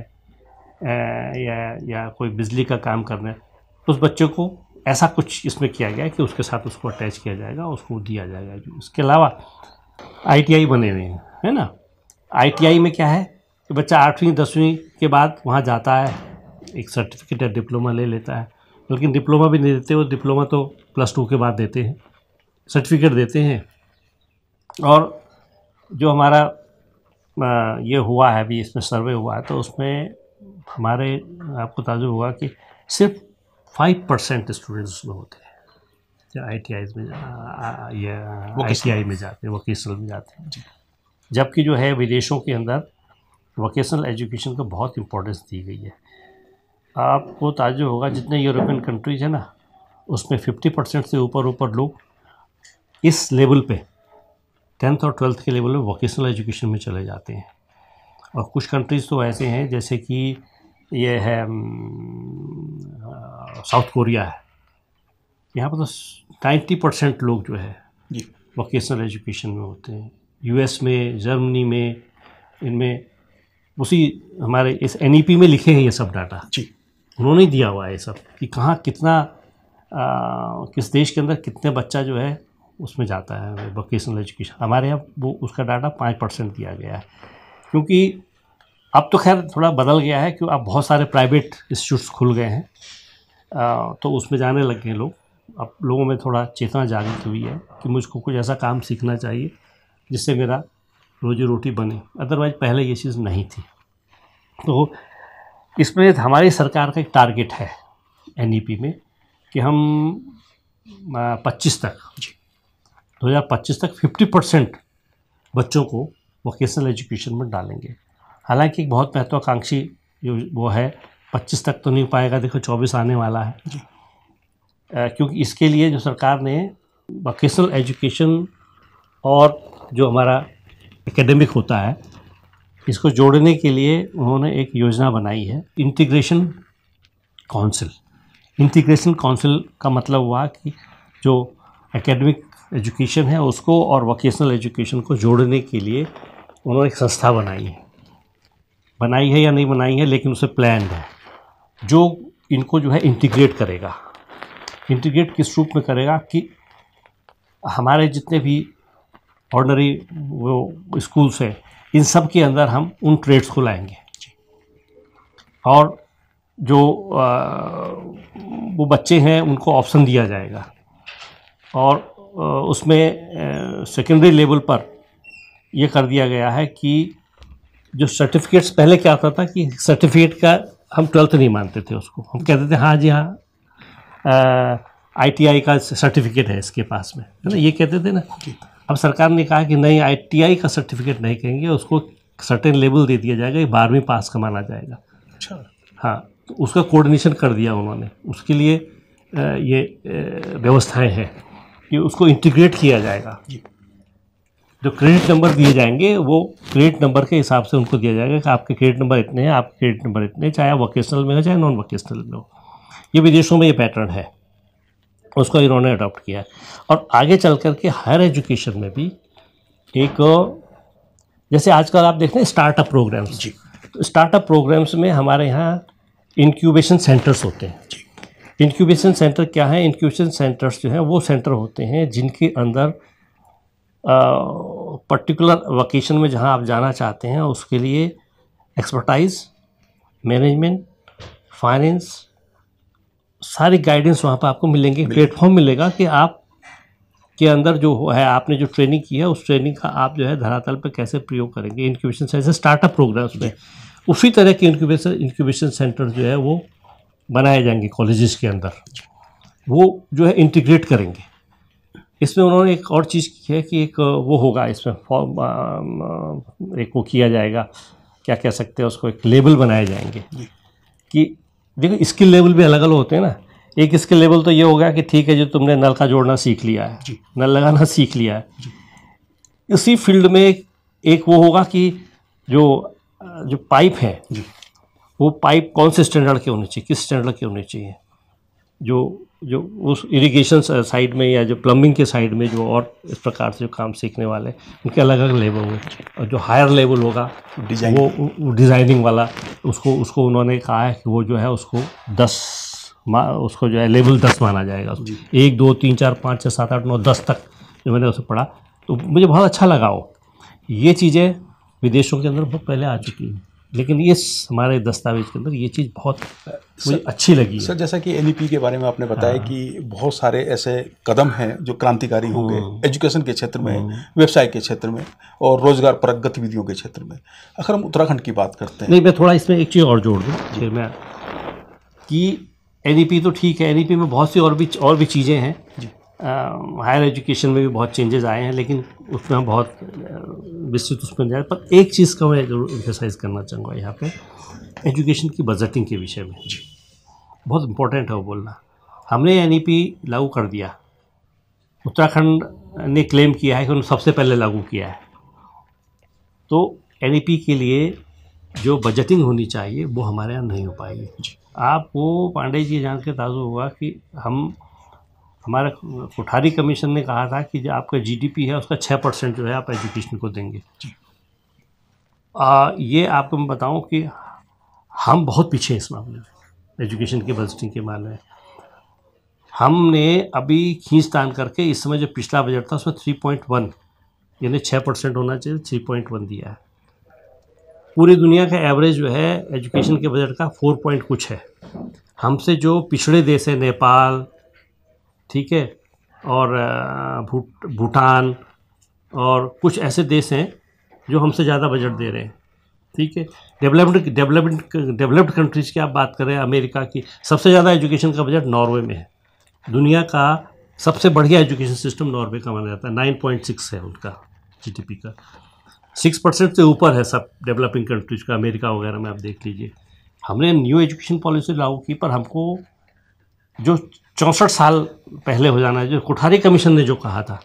या कोई बिजली का काम करना है, तो उस बच्चे को ऐसा कुछ इसमें किया गया है कि उसके साथ उसको अटैच किया जाएगा, उसको दिया जाएगा। इसके अलावा ITI बने हुए हैं, है ना। ITI में क्या है कि बच्चा 8वीं 10वीं के बाद वहाँ जाता है, एक सर्टिफिकेट या डिप्लोमा ले लेता है, लेकिन डिप्लोमा भी नहीं देते वो, डिप्लोमा तो +2 के बाद देते हैं, सर्टिफिकेट देते हैं। और जो हमारा ये हुआ है अभी, इसमें सर्वे हुआ है, तो उसमें हमारे आपको ताजुब होगा कि सिर्फ 5% स्टूडेंट्स उसमें होते हैं जो ITI में ITI में जाते हैं, वोकेशनल में जाते हैं। जबकि जो है विदेशों के अंदर वोकेशनल एजुकेशन को बहुत इम्पोर्टेंस दी गई है। आपको ताजुब होगा जितने यूरोपियन कंट्रीज है ना, उसमें 50% से ऊपर लोग इस लेवल पे 10th और 12th के लेवल में वोकेशनल एजुकेशन में चले जाते हैं। और कुछ कंट्रीज़ तो ऐसे हैं जैसे कि ये है साउथ कोरिया है, यहाँ पर तो 90% लोग जो है वोकेशनल एजुकेशन में होते हैं। US में, जर्मनी में, इनमें उसी हमारे इस NEP में लिखे हैं ये सब डाटा जी, उन्होंने ही दिया हुआ है ये सब कि कहाँ कितना किस देश के अंदर कितने बच्चा जो है उसमें जाता है वोकेशनल एजुकेशन। हमारे यहाँ वो उसका डाटा 5% दिया गया है, क्योंकि अब तो खैर थोड़ा बदल गया है, क्योंकि अब बहुत सारे प्राइवेट इंस्टीट्यूट्स खुल गए हैं, तो उसमें जाने लग गए लोग। अब लोगों में थोड़ा चेतना जागृत हुई है कि मुझको कुछ ऐसा काम सीखना चाहिए जिससे मेरा रोजी रोटी बने, अदरवाइज़ पहले ये चीज़ नहीं थी। तो इसमें हमारी सरकार का एक टारगेट है NEP में कि हम 2025 तक 50% बच्चों को वोकेशनल एजुकेशन में डालेंगे। हालांकि एक बहुत महत्वाकांक्षी जो वो है, 25 तक तो नहीं पाएगा, देखो 24 आने वाला है जी। क्योंकि इसके लिए जो सरकार ने वोकेशनल एजुकेशन और जो हमारा एकेडमिक होता है इसको जोड़ने के लिए उन्होंने एक योजना बनाई है, इंटीग्रेशन काउंसिल। इंटीग्रेशन काउंसिल का मतलब हुआ कि जो एकेडमिक एजुकेशन है उसको और वोकेशनल एजुकेशन को जोड़ने के लिए उन्होंने एक संस्था बनाई है या नहीं बनाई है, लेकिन उसे प्लान है, जो इनको जो है इंटीग्रेट करेगा। इंटीग्रेट किस रूप में करेगा कि हमारे जितने भी ऑर्डिनरी वो स्कूल्स हैं, इन सब के अंदर हम उन ट्रेड्स को लाएंगे और जो वो बच्चे हैं उनको ऑप्शन दिया जाएगा और उसमें सेकेंडरी लेवल पर ये कर दिया गया है कि जो सर्टिफिकेट्स, पहले क्या होता था कि सर्टिफिकेट का हम 12th नहीं मानते थे उसको, हम कहते थे हाँ जी हाँ ITI का सर्टिफिकेट है इसके पास में, है ना, ये कहते थे ना। अब सरकार ने कहा कि नहीं, ITI का सर्टिफिकेट नहीं कहेंगे, उसको सर्टेन लेवल दे दिया जाएगा, 12वीं पास का माना जाएगा।
अच्छा,
हाँ, तो उसका कोऑर्डिनेशन कर दिया उन्होंने। उसके लिए ये व्यवस्थाएं हैं कि उसको इंटीग्रेट किया जाएगा। जो क्रेडिट नंबर दिए जाएंगे वो क्रेडिट नंबर के हिसाब से उनको दिया जाएगा कि आपके क्रेडिट नंबर इतने हैं, आपके क्रेडिट नंबर इतने, चाहे आप वोकेशनल में हो चाहे नॉन वोकेशनल में हो। ये विदेशों में ये पैटर्न है, उसको इन्होंने अडॉप्ट किया है। और आगे चल कर के हायर एजुकेशन में भी एक, जैसे आजकल आप देखते हैं स्टार्टअप प्रोग्राम्स जी, तो स्टार्टअप प्रोग्राम्स में हमारे यहाँ इंक्यूबेशन सेंटर्स होते हैं। इंक्यूबेशन सेंटर क्या है? इंक्यूबेशन सेंटर्स जो हैं वो सेंटर होते हैं जिनके अंदर पर्टिकुलर वोकेशन में जहाँ आप जाना चाहते हैं उसके लिए एक्सपर्टाइज, मैनेजमेंट, फाइनेंस, सारी गाइडेंस वहाँ पर आपको मिलेंगे। प्लेटफॉर्म मिलेगा कि आप के अंदर जो है, आपने जो ट्रेनिंग की है उस ट्रेनिंग का आप जो है धरातल पर कैसे प्रयोग करेंगे। इंक्यूबेशन सेंटर स्टार्टअप प्रोग्राम्स में उसी तरह के इंक्यूबेशन सेंटर जो है वो बनाए जाएंगे कॉलेजेस के अंदर, वो जो है इंटीग्रेट करेंगे। इसमें उन्होंने एक और चीज़ की है कि एक वो होगा इसमें एक वो किया जाएगा, क्या कह सकते हैं उसको, एक लेवल बनाए जाएंगे कि देखो स्किल लेवल भी अलग अलग होते हैं ना। एक स्किल लेवल तो ये होगा कि ठीक है, जो तुमने नल का जोड़ना सीख लिया है, नल लगाना सीख लिया है, इसी फील्ड में एक वो होगा कि जो पाइप है वो पाइप कौन से स्टैंडर्ड के होने चाहिए, किस स्टैंडर्ड के होने चाहिए, जो उस इरिगेशन साइड में या जो प्लम्बिंग के साइड में जो और इस प्रकार से जो काम सीखने वाले उनके अलग अलग लेवल होंगे। और जो हायर लेवल होगा वो डिज़ाइनिंग वाला, उसको उन्होंने कहा है कि वो जो है उसको 10 उसको जो है लेवल 10 माना जाएगा। 1 2 3 4 5 6 7 8 9 10 तक जो मैंने उसे पढ़ा तो मुझे बहुत अच्छा लगा। वो ये चीज़ें विदेशों के अंदर बहुत पहले आ चुकी हैं, लेकिन ये हमारे दस्तावेज के अंदर ये चीज़ बहुत मुझे अच्छी लगी है।
सर, जैसा कि NEP के बारे में आपने बताया कि बहुत सारे ऐसे कदम हैं जो क्रांतिकारी होंगे एजुकेशन के क्षेत्र में, व्यवसाय के क्षेत्र में और रोजगार परक गतिविधियों के क्षेत्र में। अगर हम उत्तराखंड की बात करते हैं,
नहीं, मैं थोड़ा इसमें एक चीज़ और जोड़ दूँ फिर मैं, कि NEP तो ठीक है, NEP में बहुत सी और भी चीज़ें हैं। हायर एजुकेशन में भी बहुत चेंजेस आए हैं, लेकिन उसमें हम बहुत विस्तृत उसमें जाए। पर एक चीज़ का मैं जरूर एम्फेसाइज करना चाहूँगा यहाँ पे, एजुकेशन की बजटिंग के विषय में बहुत इम्पोर्टेंट है वो बोलना। हमने NEP लागू कर दिया, उत्तराखंड ने क्लेम किया है कि उन्होंने सबसे पहले लागू किया है, तो NEP के लिए जो बजटिंग होनी चाहिए वो हमारे यहाँ नहीं हो पाएगी। आपको पांडे जी जान के ताज़ुब हुआ कि हमारा कोठारी कमीशन ने कहा था कि जो आपका GDP है उसका 6% जो है आप एजुकेशन को देंगे। ये आपको मैं बताऊं कि हम बहुत पीछे हैं इस मामले में, एजुकेशन के बजटिंग के मामले में। हमने अभी खींचतान करके इस समय जो पिछला बजट था उसमें 3.1 यानी 6% होना चाहिए, 3.1 दिया है। पूरी दुनिया का एवरेज जो है एजुकेशन के बजट का 4 पॉइंट कुछ है। हमसे जो पिछड़े देश है, नेपाल, ठीक है, और भूटान और कुछ ऐसे देश हैं जो हमसे ज़्यादा बजट दे रहे हैं, ठीक है। डेवलप्ड कंट्रीज़ की आप बात करें, अमेरिका की सबसे ज़्यादा एजुकेशन का बजट नॉर्वे में है। दुनिया का सबसे बढ़िया एजुकेशन सिस्टम नॉर्वे का माना जाता है, 9.6 है उनका GDP का, 6% से ऊपर है सब डेवलपिंग कंट्रीज़ का, अमेरिका वगैरह में आप देख लीजिए। हमने न्यू एजुकेशन पॉलिसी लागू की, पर हमको जो 64 साल पहले हो जाना है, जो कोठारी कमीशन ने जो कहा था,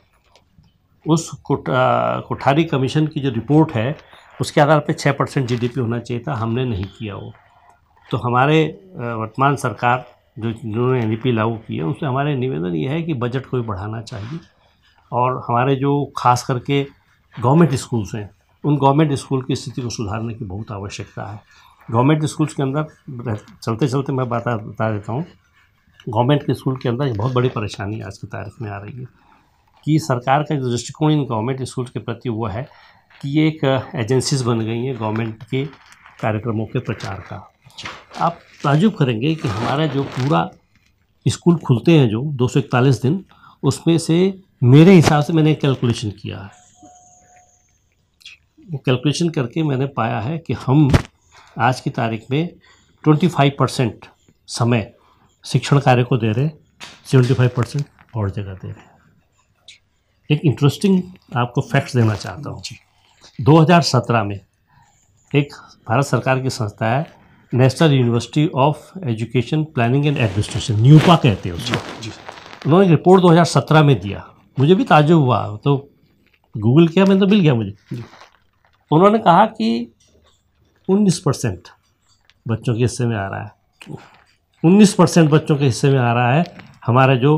उस कोठारी कमीशन की जो रिपोर्ट है उसके आधार पे 6% GDP होना चाहिए था, हमने नहीं किया वो। तो हमारे वर्तमान सरकार जिन्होंने NEP लागू की है, उससे हमारे निवेदन ये है कि बजट को भी बढ़ाना चाहिए और हमारे जो खास करके गवर्नमेंट स्कूल्स हैं, उन गवर्नमेंट स्कूल की स्थिति को सुधारने की बहुत आवश्यकता है। गवर्नमेंट स्कूल्स के अंदर चलते चलते मैं बता देता हूँ, गवर्नमेंट के स्कूल के अंदर एक बहुत बड़ी परेशानी आज की तारीख में आ रही है कि सरकार का जो दृष्टिकोण इन गवर्नमेंट स्कूल्स के प्रति वो है कि ये एक एजेंसीज बन गई हैं गवर्नमेंट के कार्यक्रमों के प्रचार का। आप ताज्जुब करेंगे कि हमारा जो पूरा स्कूल खुलते हैं जो 241 दिन, उसमें से मेरे हिसाब से मैंने कैलकुलेशन किया है, कैलकुलेशन करके मैंने पाया है कि हम आज की तारीख में 25% समय शिक्षण कार्य को दे रहे हैं, 75% और जगह दे रहे हैं। एक इंटरेस्टिंग आपको फैक्ट्स देना चाहता हूँ। 2017 में एक भारत सरकार की संस्था है national university of education planning and administration, NUEPA कहते हैं उसको। उन्होंने रिपोर्ट 2017 में दिया, मुझे भी ताज्जुब हुआ, तो गूगल किया मैंने तो मिल गया मुझे। उन्होंने कहा कि 19% बच्चों के हिस्से में आ रहा है, 19% बच्चों के हिस्से में आ रहा है हमारा जो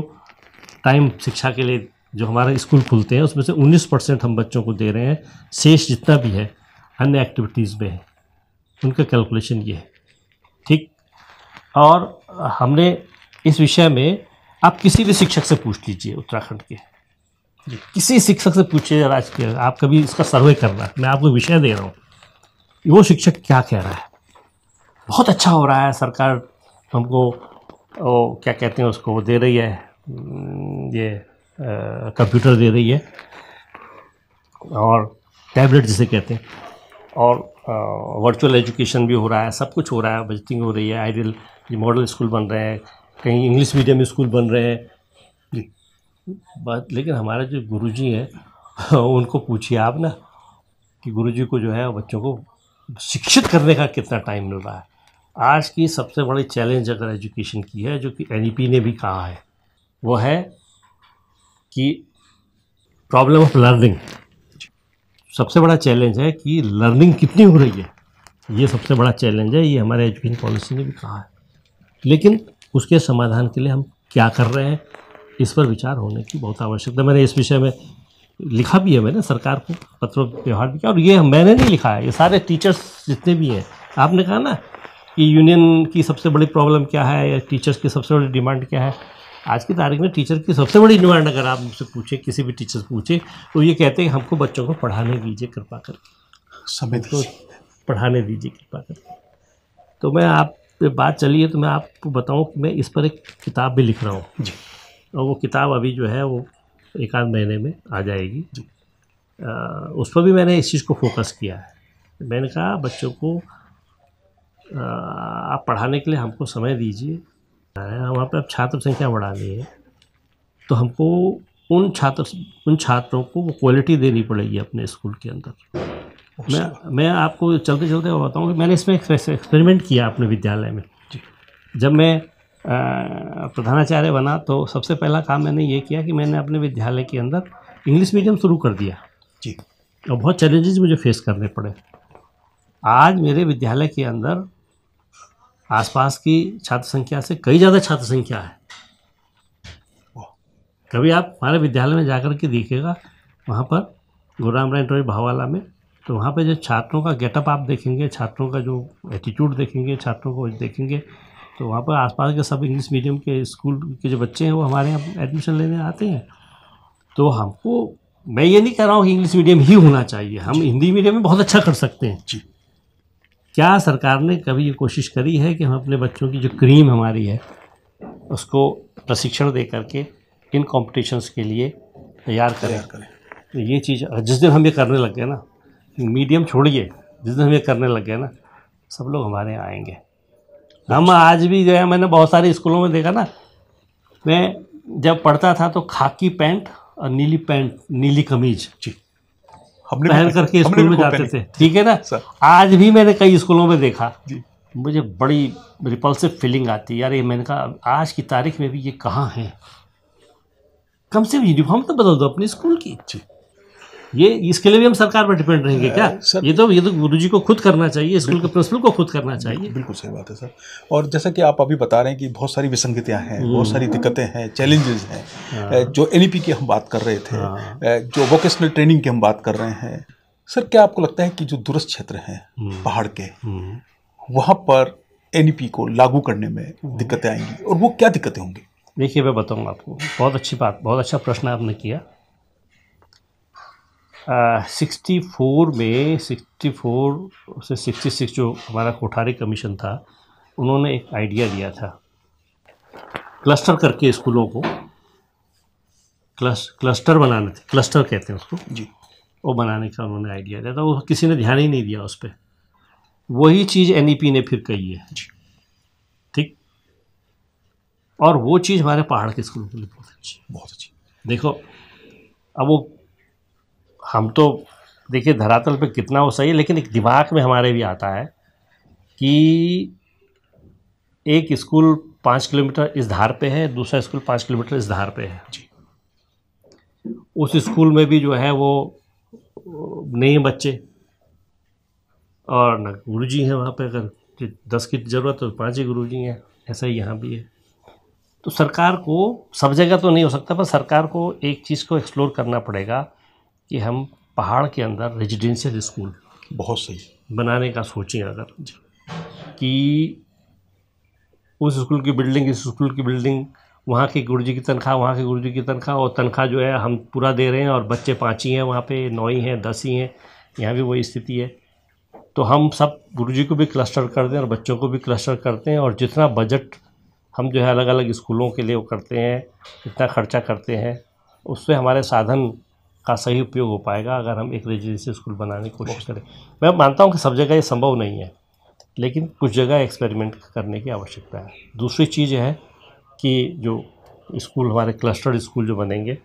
टाइम शिक्षा के लिए जो हमारे स्कूल खुलते हैं उसमें से 19% हम बच्चों को दे रहे हैं, शेष जितना भी है अन्य एक्टिविटीज़ में है। उनका कैलकुलेशन ये है, ठीक। और हमने इस विषय में आप किसी भी शिक्षक से पूछ लीजिए उत्तराखंड के, किसी शिक्षक से पूछिए राज्य के, आप कभी इसका सर्वे करना, मैं आपको विषय दे रहा हूँ, वो शिक्षक क्या कह रहा है, बहुत अच्छा हो रहा है, सरकार हमको क्या कहते हैं उसको दे रही है, ये कंप्यूटर दे रही है और टैबलेट जिसे कहते हैं, और वर्चुअल एजुकेशन भी हो रहा है, सब कुछ हो रहा है, बजटिंग हो रही है, आइडियल मॉडल स्कूल बन रहे हैं, कहीं इंग्लिश मीडियम स्कूल बन रहे हैं। बात लेकिन हमारे जो गुरुजी हैं उनको पूछिए आप ना कि गुरुजी को जो है बच्चों को शिक्षित करने का कितना टाइम मिल रहा है। आज की सबसे बड़ी चैलेंज अगर एजुकेशन की है, जो कि NEP ने भी कहा है, वो है कि प्रॉब्लम ऑफ लर्निंग। सबसे बड़ा चैलेंज है कि लर्निंग कितनी हो रही है, ये सबसे बड़ा चैलेंज है, ये हमारे एजुकेशन पॉलिसी ने भी कहा है। लेकिन उसके समाधान के लिए हम क्या कर रहे हैं, इस पर विचार होने की बहुत आवश्यकता। मैंने इस विषय में लिखा भी है, मैंने सरकार को पत्र व्यवहार भी किया, और ये मैंने नहीं लिखा है, ये सारे टीचर्स जितने भी हैं। आपने कहा ना कि यूनियन की सबसे बड़ी प्रॉब्लम क्या है या टीचर्स की सबसे बड़ी डिमांड क्या है, आज की तारीख में टीचर की सबसे बड़ी डिमांड अगर आप मुझसे पूछे, किसी भी टीचर से पूछे, तो ये कहते हैं हमको बच्चों को पढ़ाने दीजिए कृपा करके, समय तो पढ़ाने दीजिए कृपा करके। तो मैं आप पे बात चली है तो मैं आपको बताऊं कि मैं इस पर एक किताब भी लिख रहा हूँ जी, और वो किताब अभी जो है वो एक आध महीने में आ जाएगी जी। उस पर भी मैंने इस चीज़ को फोकस किया है। मैंने कहा बच्चों को आप पढ़ाने के लिए हमको समय दीजिए, वहाँ पर अब छात्र संख्या बढ़ानी है तो हमको उन छात्रों को वो क्वालिटी देनी पड़ेगी अपने स्कूल के अंदर। मैं आपको चलते चलते बताऊँ कि मैंने इसमें एक्सपेरिमेंट किया अपने विद्यालय में। जब मैं प्रधानाचार्य बना तो सबसे पहला काम मैंने ये किया कि मैंने अपने विद्यालय के अंदर इंग्लिश मीडियम शुरू कर दिया जी, और बहुत चैलेंजेस मुझे फेस करने पड़े। आज मेरे विद्यालय के अंदर आसपास की छात्र संख्या से कई ज़्यादा छात्र संख्या है। कभी आप हमारे विद्यालय में जाकर के देखिएगा, वहाँ पर गुरुराम इंटरव्यू भावाला में, तो वहाँ पे जो छात्रों का गेटअप आप देखेंगे, छात्रों का जो एटीट्यूड देखेंगे, छात्रों को देखेंगे, तो वहाँ पर आसपास के सब इंग्लिश मीडियम के स्कूल के जो बच्चे हैं वो हमारे यहाँ एडमिशन लेने आते हैं। तो हमको, मैं ये नहीं कह रहा हूँ कि इंग्लिश मीडियम ही होना चाहिए, हम हिंदी मीडियम में बहुत अच्छा कर सकते हैं जी। क्या सरकार ने कभी ये कोशिश करी है कि हम अपने बच्चों की जो क्रीम हमारी है उसको प्रशिक्षण दे करके इन कॉम्पिटिशन्स के लिए तैयार करें? तो ये चीज़ जिस दिन हम ये करने लग गए ना, मीडियम छोड़िए, जिस दिन हम ये करने लग गए ना, सब लोग हमारे यहाँ आएंगे। हम आज भी जो है, मैंने बहुत सारे स्कूलों में देखा ना, मैं जब पढ़ता था तो खाकी पैंट और नीली पैंट, नीली कमीज पहन करके स्कूल में जाते थे, ठीक है ना। आज भी मैंने कई स्कूलों में देखा, मुझे बड़ी रिपल्सिव फीलिंग आती है यार। ये मैंने कहा आज की तारीख में भी ये कहाँ है? कम से कम यूनिफॉर्म तो बदल दो अपने स्कूल की। ये इसके लिए भी हम सरकार पर डिपेंड रहेंगे क्या?
सर,
ये तो गुरुजी को खुद करना चाहिए, स्कूल के प्रिंसिपल को खुद करना चाहिए।
बिल्कुल सही बात है सर। और जैसा कि आप अभी बता रहे हैं कि बहुत सारी विसंगतियां हैं, बहुत सारी दिक्कतें हैं, चैलेंजेस हैं, जो एनईपी की हम बात कर रहे थे, जो वोकेशनल ट्रेनिंग की हम बात कर रहे हैं, सर क्या आपको लगता है कि जो दूरस्थ क्षेत्र हैं पहाड़ के, वहाँ पर एनईपी को लागू करने में दिक्कतें आएंगी, और वो क्या दिक्कतें होंगी?
देखिए, मैं बताऊंगा आपको। बहुत अच्छी बात, बहुत अच्छा प्रश्न आपने किया। 64 में 64 से 66 जो हमारा कोठारी कमीशन था, उन्होंने एक आइडिया दिया था क्लस्टर करके स्कूलों को क्लस्टर बनाने थे, क्लस्टर कहते हैं उसको
जी।
वो बनाने का उन्होंने आइडिया दिया था। वो किसी ने ध्यान ही नहीं दिया उस पर। वही चीज़ एनईपी ने फिर कही है, ठीक। और वो चीज़ हमारे पहाड़ के स्कूलों के लिए बहुत अच्छी,
बहुत अच्छी।
देखो, अब वो हम तो देखिए धरातल पे कितना वो सही है, लेकिन एक दिमाग में हमारे भी आता है कि एक स्कूल 5 किलोमीटर इस धार पे है, दूसरा स्कूल 5 किलोमीटर इस धार पे है। उस स्कूल में भी जो है वो नहीं बच्चे और न गुरुजी हैं वहाँ पे। अगर 10 की ज़रूरत है तो 5 ही गुरुजी हैं। ऐसा ही यहाँ भी है। तो सरकार को सब जगह तो नहीं हो सकता, पर सरकार को एक चीज़ को एक्सप्लोर करना पड़ेगा कि हम पहाड़ के अंदर रेजिडेंशियल स्कूल
बहुत सही
बनाने का सोचें। अगर कि उस स्कूल की बिल्डिंग, इस स्कूल की बिल्डिंग, वहाँ के गुरुजी की तनख्वाह, वहाँ के गुरुजी की तनख्वाह, और तनख्वाह जो है हम पूरा दे रहे हैं, और बच्चे 5 ही हैं वहाँ पे, 9 ही हैं, 10 ही हैं। यहाँ भी वही स्थिति है। तो हम सब गुरुजी को भी क्लस्टर कर दें और बच्चों को भी क्लस्टर करते हैं, और जितना बजट हम जो है अलग अलग स्कूलों के लिए वो करते हैं, जितना खर्चा करते हैं, उससे हमारे साधन का सही उपयोग हो पाएगा अगर हम एक रेजिडेंशियल स्कूल बनाने की कोशिश करें। मैं मानता हूँ कि सब जगह ये संभव नहीं है, लेकिन कुछ जगह एक्सपेरिमेंट करने की आवश्यकता है। दूसरी चीज़ है कि जो स्कूल हमारे क्लस्टर्ड स्कूल जो बनेंगे,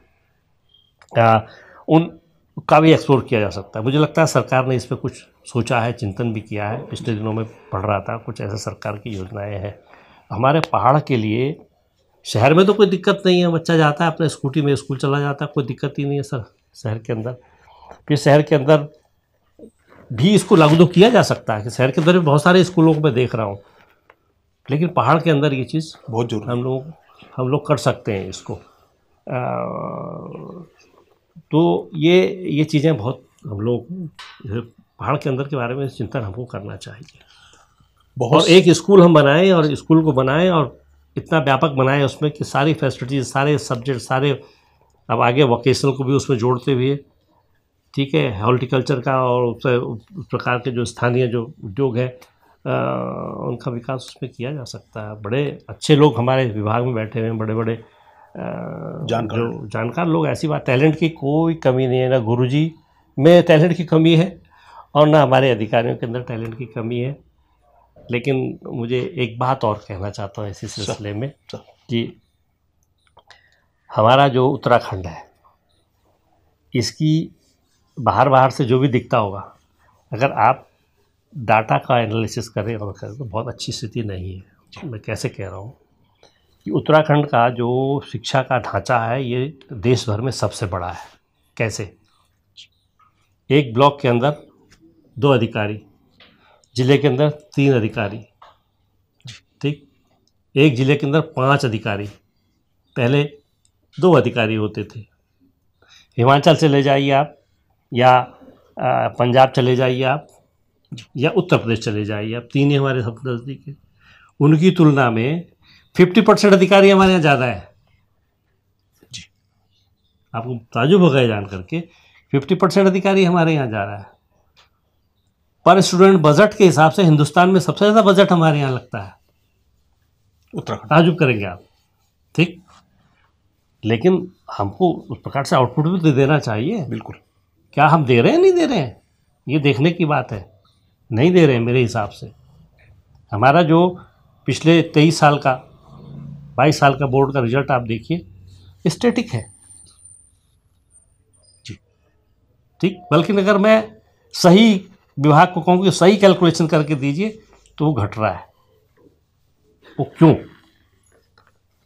उनका भी एक्सप्लोर किया जा सकता है। मुझे लगता है सरकार ने इस पर कुछ सोचा है, चिंतन भी किया है। पिछले दिनों में पढ़ रहा था, कुछ ऐसे सरकार की योजनाएं हैं हमारे पहाड़ के लिए। शहर में तो कोई दिक्कत नहीं है, बच्चा जाता है अपने स्कूटी में स्कूल चला जाता है, कोई दिक्कत ही नहीं है सर शहर के अंदर। फिर शहर के अंदर भी इसको लागू तो किया जा सकता है कि शहर के अंदर भी बहुत सारे स्कूलों को मैं देख रहा हूँ, लेकिन पहाड़ के अंदर ये चीज़
बहुत जरूरी
हम लोग कर सकते हैं इसको। तो ये चीज़ें बहुत हम लोग पहाड़ के अंदर के बारे में चिंतन हमको करना चाहिए। और एक स्कूल हम बनाएं, और स्कूल को बनाएं और इतना व्यापक बनाएं उसमें कि सारी फैसिलिटीज, सारे सब्जेक्ट, सारे, अब आगे वोकेशनल को भी उसमें जोड़ते हुए, ठीक है, हॉर्टिकल्चर का और उस प्रकार के जो स्थानीय जो उद्योग है उनका विकास उसमें किया जा सकता है। बड़े अच्छे लोग हमारे विभाग में बैठे हुए हैं, बड़े बड़े जानकार लोग। ऐसी बात, टैलेंट की कोई कमी नहीं है, ना गुरुजी में टैलेंट की कमी है और ना हमारे अधिकारियों के अंदर टैलेंट की कमी है। लेकिन मुझे एक बात और कहना चाहता हूँ इसी सिलसिले में कि हमारा जो उत्तराखंड है, इसकी बाहर से जो भी दिखता होगा, अगर आप डाटा का एनालिसिस करें और करें तो बहुत अच्छी स्थिति नहीं है। मैं कैसे कह रहा हूँ कि उत्तराखंड का जो शिक्षा का ढांचा है ये देश भर में सबसे बड़ा है। कैसे? एक ब्लॉक के अंदर 2 अधिकारी, ज़िले के अंदर 3 अधिकारी, ठीक, एक ज़िले के अंदर 5 अधिकारी, पहले 2 अधिकारी होते थे। हिमाचल चले जाइए आप, या पंजाब चले जाइए आप, या उत्तर प्रदेश चले जाइए आप, 3 ही हमारे सब नज़दीक है। उनकी तुलना में 50% अधिकारी हमारे यहाँ ज़्यादा है जी। आपको ताजुब हो गए जान करके, 50% अधिकारी हमारे यहाँ जा रहा है। पर स्टूडेंट बजट के हिसाब से हिंदुस्तान में सबसे ज़्यादा बजट हमारे यहाँ लगता है, उत्तराखंड। ताजुब करेंगे आप, ठीक। लेकिन हमको उस प्रकार से आउटपुट भी तो देना चाहिए।
बिल्कुल।
क्या हम दे रहे हैं, नहीं दे रहे हैं, ये देखने की बात है। नहीं दे रहे हैं मेरे हिसाब से। हमारा जो पिछले 23 साल का 22 साल का बोर्ड का रिजल्ट आप देखिए, स्टैटिक है जी, ठीक। बल्कि अगर मैं सही विभाग को कहूँ कि सही कैलकुलेशन करके दीजिए तो वो घट रहा है। वो क्यों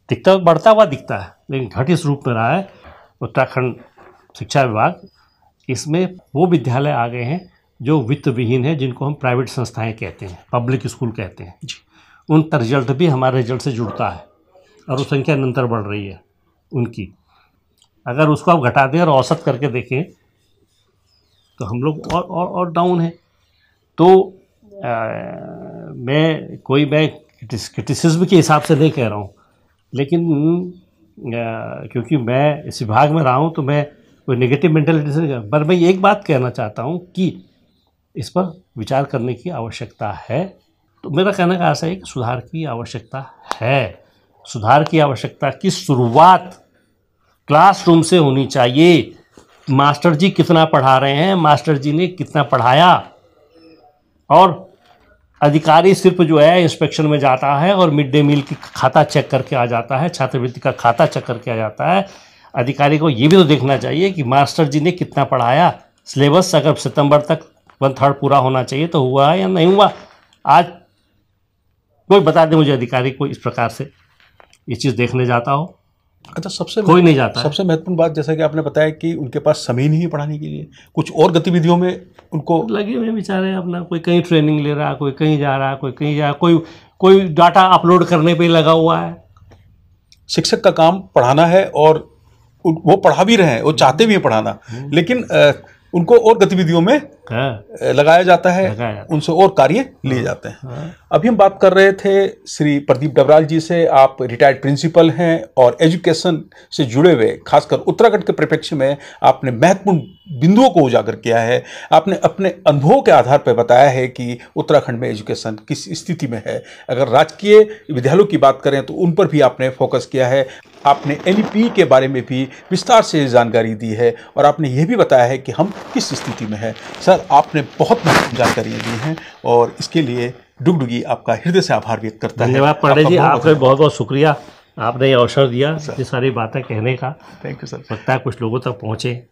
दिखता, बढ़ता हुआ दिखता है, लेकिन घट इस रूप में रहा है। उत्तराखंड शिक्षा विभाग इसमें वो विद्यालय आ गए हैं जो वित्त विहीन है, जिनको हम प्राइवेट संस्थाएं कहते हैं, पब्लिक स्कूल कहते हैं। उनका रिजल्ट भी हमारे रिजल्ट से जुड़ता है और वो संख्या निरंतर बढ़ रही है उनकी। अगर उसको आप घटा दें और औसत करके देखें तो हम लोग और डाउन है। तो मैं क्रिटिसिज्म के हिसाब से नहीं कह रहा हूँ, लेकिन क्योंकि मैं इस विभाग में रहा हूँ तो मैं कोई नेगेटिव मेंटालिटी से नहीं, पर मैं एक बात कहना चाहता हूँ कि इस पर विचार करने की आवश्यकता है। तो मेरा कहने का आशा है कि सुधार की आवश्यकता है। सुधार की आवश्यकता की शुरुआत क्लासरूम से होनी चाहिए। मास्टर जी कितना पढ़ा रहे हैं, मास्टर जी ने कितना पढ़ाया, और अधिकारी सिर्फ जो है इंस्पेक्शन में जाता है और मिड डे मील की खाता चेक करके आ जाता है, छात्रवृत्ति का खाता चेक करके आ जाता है। अधिकारी को ये भी तो देखना चाहिए कि मास्टर जी ने कितना पढ़ाया। सिलेबस अगर सितंबर तक 1/3 पूरा होना चाहिए तो हुआ है या नहीं हुआ। आज कोई बता दे मुझे अधिकारी को इस प्रकार से ये चीज़ देखने जाता हो।
अच्छा,
कोई नहीं जाता।
सबसे महत्वपूर्ण बात, जैसा कि आपने बताया कि उनके पास समय नहीं है पढ़ाने के लिए, कुछ और गतिविधियों में उनको
लगे हुए बेचारे अपना, कोई कहीं ट्रेनिंग ले रहा है, कोई कहीं जा रहा है, कोई कहीं जा रहा है, कोई डाटा अपलोड करने पे लगा हुआ है।
शिक्षक का काम पढ़ाना है और वो पढ़ा भी रहे हैं, वो चाहते भी हैं पढ़ाना, लेकिन उनको और गतिविधियों में लगाया जाता है, उनसे और कार्य लिए जाते हैं। अभी हम बात कर रहे थे श्री प्रदीप डबराल जी से। आप रिटायर्ड प्रिंसिपल हैं और एजुकेशन से जुड़े हुए, खासकर उत्तराखंड के परिप्रेक्ष्य में आपने महत्वपूर्ण बिंदुओं को उजागर किया है। आपने अपने अनुभवों के आधार पर बताया है कि उत्तराखंड में एजुकेशन किस स्थिति में है। अगर राजकीय विद्यालयों की बात करें तो उन पर भी आपने फोकस किया है। आपने एनईपी के बारे में भी विस्तार से जानकारी दी है और आपने यह भी बताया है कि हम किस स्थिति में है। सर, आपने बहुत महत्वपूर्ण जानकारियाँ दी हैं और इसके लिए डुगडुगी आपका हृदय से आभार व्यक्त करता है।
धन्यवाद पांडे जी, आपका बहुत बहुत शुक्रिया। आपने ये अवसर दिया ये सारी बातें कहने का।
Thank you sir.
लगता है कुछ लोगों तक पहुँचे।